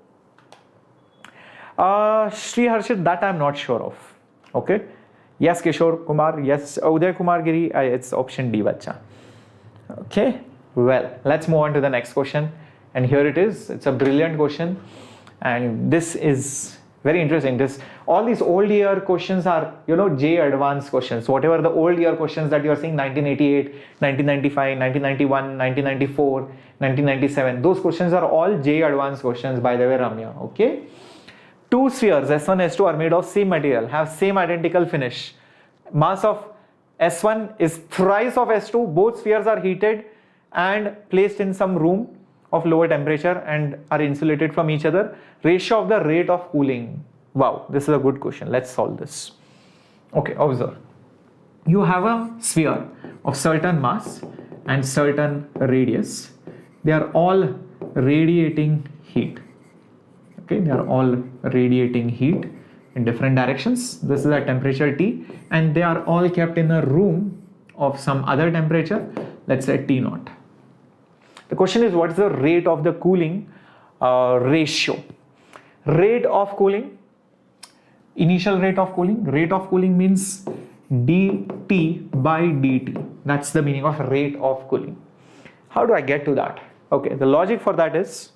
Shri Harshit, that I'm not sure of. Okay. Yes, Kishore Kumar. Yes, Uday Kumar Giri. It's option D, bacha. Okay. Well, let's move on to the next question. And here it is. It's a brilliant question. And this is very interesting. All these old year questions are, JEE advanced questions. Whatever the old year questions that you are seeing, 1988, 1995, 1991, 1994, 1997. Those questions are all JEE advanced questions, by the way, Ramya. Okay. Two spheres, S1, S2 are made of same material, have same identical finish. Mass of S1 is thrice of S2. Both spheres are heated and placed in some room of lower temperature and are insulated from each other. Ratio of the rate of cooling. Wow, this is a good question. Let's solve this. Okay, observe. You have a sphere of certain mass and certain radius. They are all radiating heat. Okay, they are all radiating heat in different directions. This is a temperature T, and they are all kept in a room of some other temperature, let's say T0. The question is, what is the rate of the cooling ratio? Rate of cooling, initial rate of cooling. Rate of cooling means dT by dt. That's the meaning of rate of cooling. How do I get to that? Okay, the logic for that is,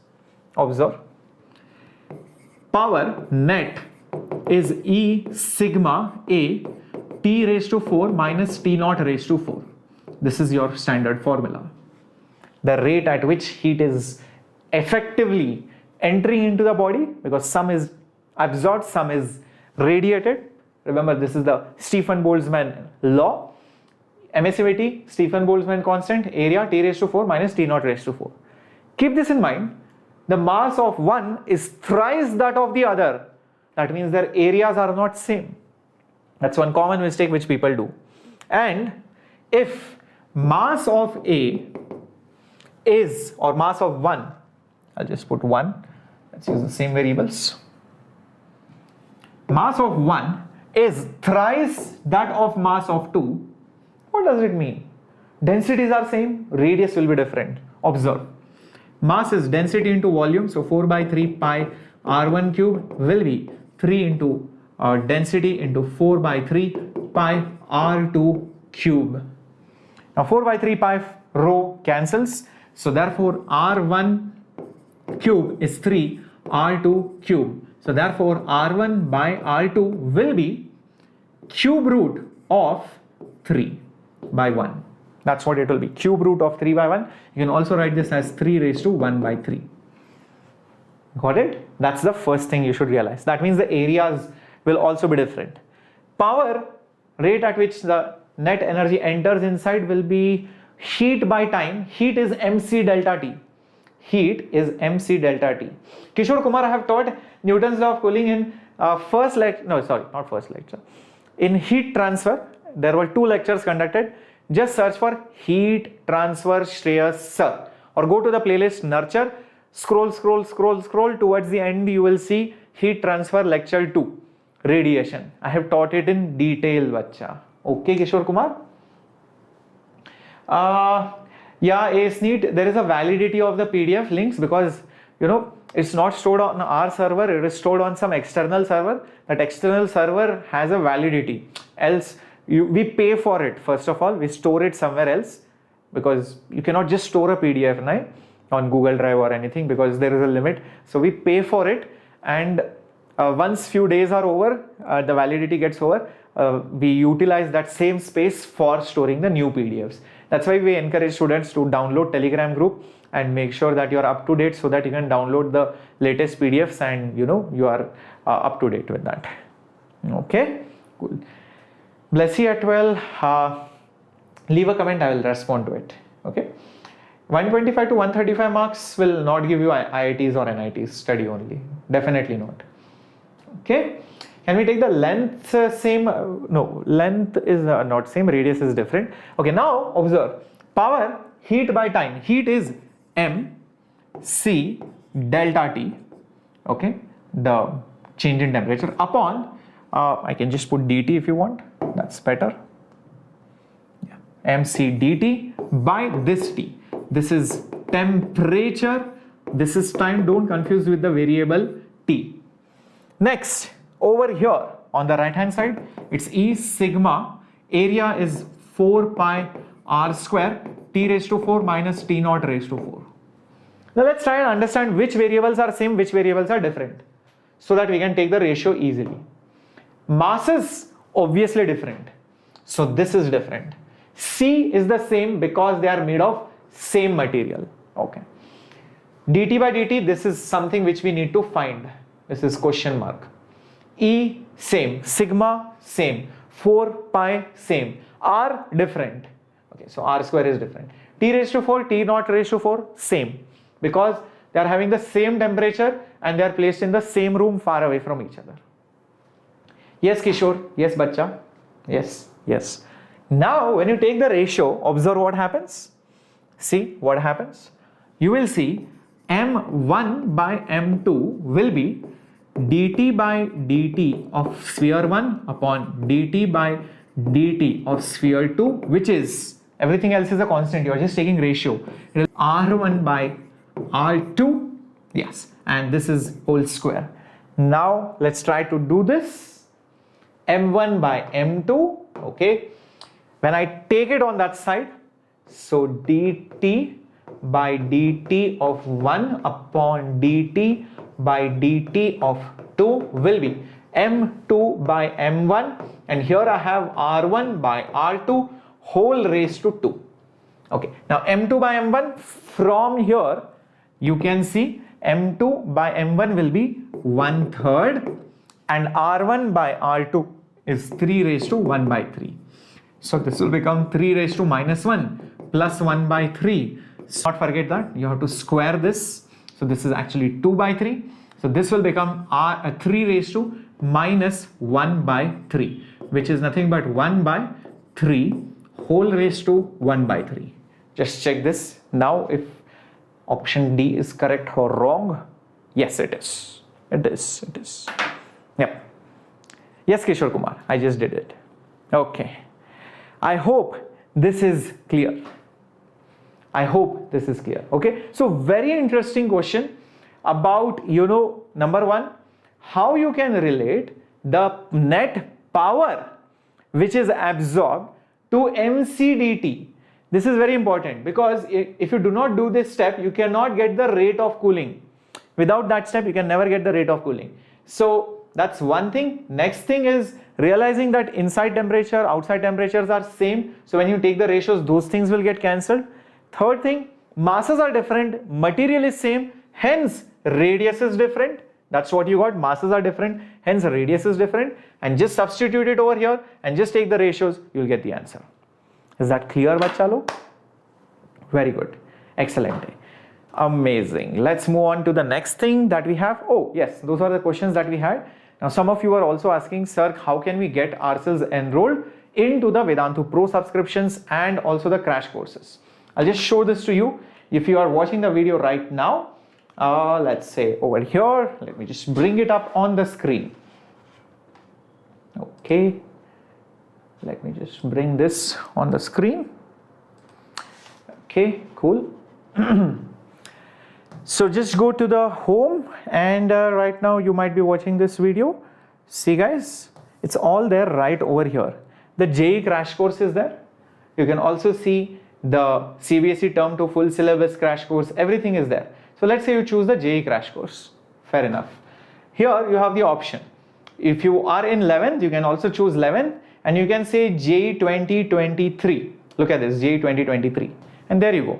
observe. Power net is E sigma A T raised to 4 minus T0 raised to 4. This is your standard formula. The rate at which heat is effectively entering into the body, because some is absorbed, some is radiated. Remember, this is the Stefan-Boltzmann law. Emissivity, Stefan-Boltzmann constant, area T raised to 4 minus T naught raised to 4. Keep this in mind. The mass of one is thrice that of the other. That means their areas are not same. That's one common mistake which people do. And if mass of A is, or mass of 1, I'll just put 1, let's use the same variables. Mass of 1 is thrice that of mass of 2. What does it mean? Densities are same, radius will be different. Observe. Mass is density into volume, so 4 by 3 pi r1 cube will be 3 into density into 4 by 3 pi r2 cube. Now 4 by 3 pi rho cancels, so therefore r1 cube is 3 r2 cube. So therefore r1 by r2 will be cube root of 3 by 1. That's what it will be, cube root of 3 by 1. You can also write this as 3 raised to 1 by 3. Got it? That's the first thing you should realize. That means the areas will also be different. Power rate at which the net energy enters inside will be heat by time. Heat is mc delta T. Heat is mc delta T. Kishore Kumar, I have taught Newton's law of cooling in first lecture. No, sorry, not first lecture. In heat transfer, there were 2 lectures conducted. Just search for heat transfer Shreyas sir, or go to the playlist nurture, scroll towards the end. You will see heat transfer lecture 2, radiation. I have taught it in detail, bacha. Okay, Kishore Kumar. Yeah, ACE NEET, there is a validity of the PDF links because it's not stored on our server, it is stored on some external server. That external server has a validity. Else we pay for it. First of all, we store it somewhere else, because you cannot just store a PDF on Google Drive or anything, because there is a limit. So we pay for it, and once few days are over, the validity gets over, we utilize that same space for storing the new PDFs. That's why we encourage students to download Telegram group and make sure that you are up to date, so that you can download the latest PDFs and you are up to date with that. Okay, cool. Blessy at 12, leave a comment, I will respond to it. Okay, 125 to 135 marks will not give you IITs or NITs, study only, definitely not. Okay, can we take the length same? No, length is not same, radius is different. Okay, now observe, power, heat by time. Heat is mc delta T, okay, the change in temperature, upon, I can just put dt if you want, that's better. Yeah. mc dt by this T. This is temperature, this is time, don't confuse with the variable T. Next, over here on the right hand side, it's E sigma, area is 4 pi r square, T raised to 4 minus T naught raised to 4. Now let's try and understand which variables are same, which variables are different, so that we can take the ratio easily. Masses obviously different, so this is different. C is the same because they are made of same material. Okay, dt by dt, this is something which we need to find. This is question mark. E same, sigma same, 4 pi same, r different. Okay, so r square is different. T raised to 4, T naught raised to 4 same, because they are having the same temperature and they are placed in the same room far away from each other. Yes, Kishore. Yes, Bacha. Yes, yes. Now, when you take the ratio, observe what happens. See what happens. You will see m1 by m2 will be dt by dt of sphere 1 upon dt by dt of sphere 2, which is, everything else is a constant, you are just taking ratio. It is r1 by r2, yes, and this is whole square. Now let's try to do this. m1 by m2, okay, when I take it on that side, so dt by dt of 1 upon dt by dt of 2 will be m2 by m1, and here I have r1 by r2 whole raised to 2. Okay, now m2 by m1, from here you can see m2 by m1 will be 1/3 and r1 by r2 is 3 raised to 1 by 3. So this will become 3 raised to minus 1 plus 1 by 3. So not forget that you have to square this. So this is actually 2 by 3. So this will become 3 raised to minus 1 by 3, which is nothing but 1 by 3 whole raised to 1 by 3. Just check this now if option D is correct or wrong. Yes, it is. It is. Yep. Yes, Kishore Kumar, I just did it. Okay. I hope this is clear. Okay. So very interesting question about, number one, how you can relate the net power which is absorbed to mc/dt. This is very important because if you do not do this step, you cannot get the rate of cooling. Without that step, you can never get the rate of cooling. So that's one thing. Next thing is realizing that inside temperature, outside temperatures are same. So when you take the ratios, those things will get cancelled. Third thing, masses are different, material is same, hence radius is different. That's what you got, masses are different, hence radius is different, and just substitute it over here and just take the ratios, you'll get the answer. Is that clear, bachcha log? Very good. Excellent. Amazing. Let's move on to the next thing that we have. Oh, yes, those are the questions that we had. Now, some of you are also asking, sir, how can we get ourselves enrolled into the Vedantu Pro subscriptions and also the crash courses? I'll just show this to you. If you are watching the video right now, let's say over here, let me just bring it up on the screen. Okay. Let me just bring this on the screen. Okay, cool. So just go to the home and right now you might be watching this video. See guys, it's all there right over here. The JEE crash course is there. You can also see the CBSE term to full syllabus crash course, everything is there. So let's say you choose the JEE crash course. Fair enough. Here you have the option. If you are in 11th, you can also choose 11th and you can say JEE 2023. Look at this, JEE 2023. And there you go.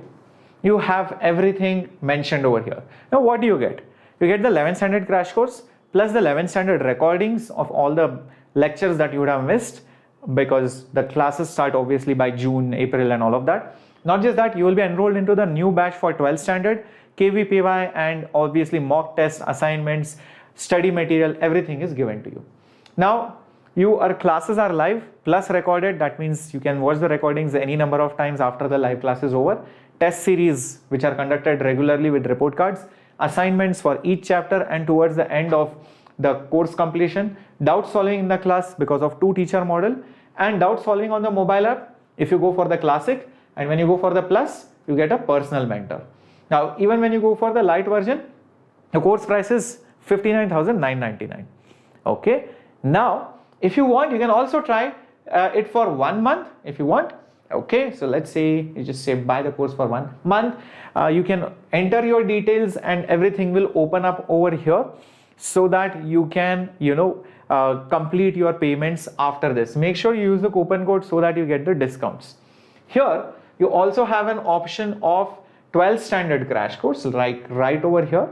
You have everything mentioned over here. Now what do you get? You get the 11th standard crash course plus the 11th standard recordings of all the lectures that you would have missed, because the classes start obviously by June, April and all of that. Not just that, you will be enrolled into the new batch for 12th standard, KVPY, and obviously mock tests, assignments, study material, everything is given to you. Now, your classes are live plus recorded. That means you can watch the recordings any number of times after the live class is over. Test series which are conducted regularly with report cards, assignments for each chapter, and towards the end of the course completion, doubt solving in the class because of 2-teacher model, and doubt solving on the mobile app if you go for the classic, and when you go for the plus, you get a personal mentor. Now, even when you go for the light version, the course price is 59,999. Okay. Now, if you want, you can also try it for 1 month if you want. Okay, so let's say you just say buy the course for 1 month. You can enter your details and everything will open up over here so that you can, complete your payments after this. Make sure you use the coupon code so that you get the discounts. Here, you also have an option of 12th standard crash course, like right over here.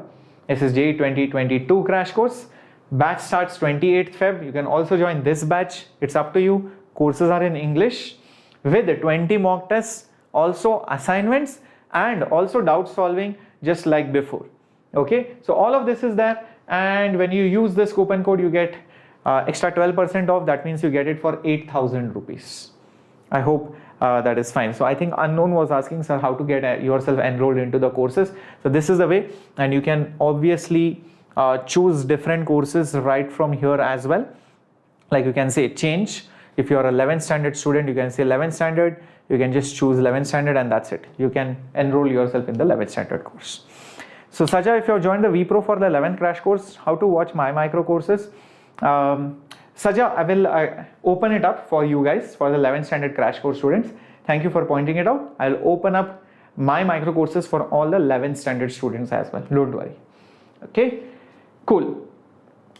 This is JEE 2022 crash course. Batch starts 28th Feb. You can also join this batch. It's up to you. Courses are in English with 20 mock tests, also assignments, and also doubt solving just like before. Okay, so all of this is there, and when you use this coupon code, you get extra 12% off. That means you get it for 8,000 rupees. I hope that is fine. So I think Unknown was asking, sir, how to get yourself enrolled into the courses. So this is the way, and you can obviously choose different courses right from here as well. Like you can say change. If you are a 11th standard student, you can say 11th standard. You can just choose 11th standard and that's it. You can enroll yourself in the 11th standard course. So Saja, if you have joined the vPro for the 11th crash course, how to watch my micro courses? Saja, I will open it up for you guys for the 11th standard crash course students. Thank you for pointing it out. I'll open up my micro courses for all the 11th standard students as well. Don't worry. Okay, cool.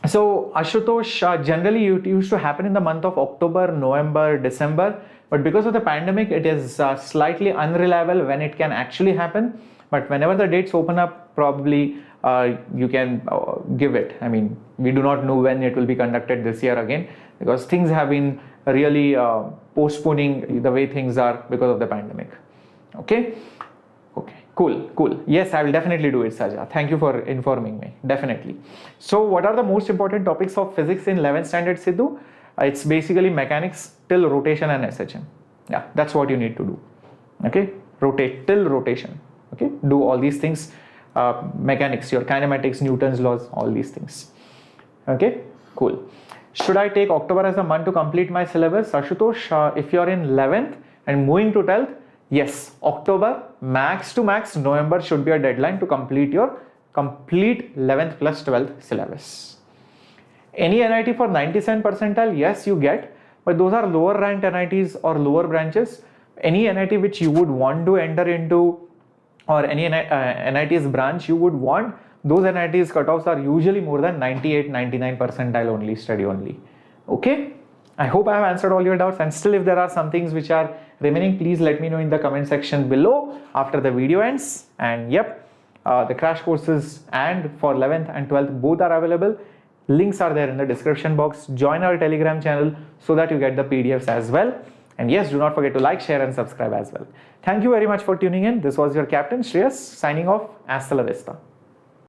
So Ashutosh, generally it used to happen in the month of October, November, December, but because of the pandemic, it is slightly unreliable when it can actually happen. But whenever the dates open up, probably you can give it. I mean, we do not know when it will be conducted this year again. because things have been really postponing the way things are because of the pandemic. Okay. Okay, cool. Yes, I will definitely do it, Saja. Thank you for informing me. Definitely. So what are the most important topics of physics in 11th standard, Sidhu? It's basically mechanics till rotation and SHM. Yeah, that's what you need to do. Okay, rotate till rotation. Okay, do all these things. Mechanics, your kinematics, Newton's laws, all these things. Okay, cool. Should I take October as a month to complete my syllabus? Ashutosh, if you're in 11th and moving to 12th, yes, October, max to max, November should be a deadline to complete your complete 11th plus 12th syllabus. Any NIT for 97 percentile, yes, you get, but those are lower ranked NITs or lower branches. Any NIT which you would want to enter into, or any NIT's branch you would want, those NIT's cutoffs are usually more than 98-99 percentile only, study only. Okay, I hope I have answered all your doubts, and still if there are some things which are remaining, please let me know in the comment section below after the video ends. And yep, the crash courses and for 11th and 12th both are available. Links are there in the description box. Join our Telegram channel so that you get the PDFs as well. And yes, do not forget to like, share and subscribe as well. Thank you very much for tuning in. This was your captain Shreyas signing off. Hasta la vista.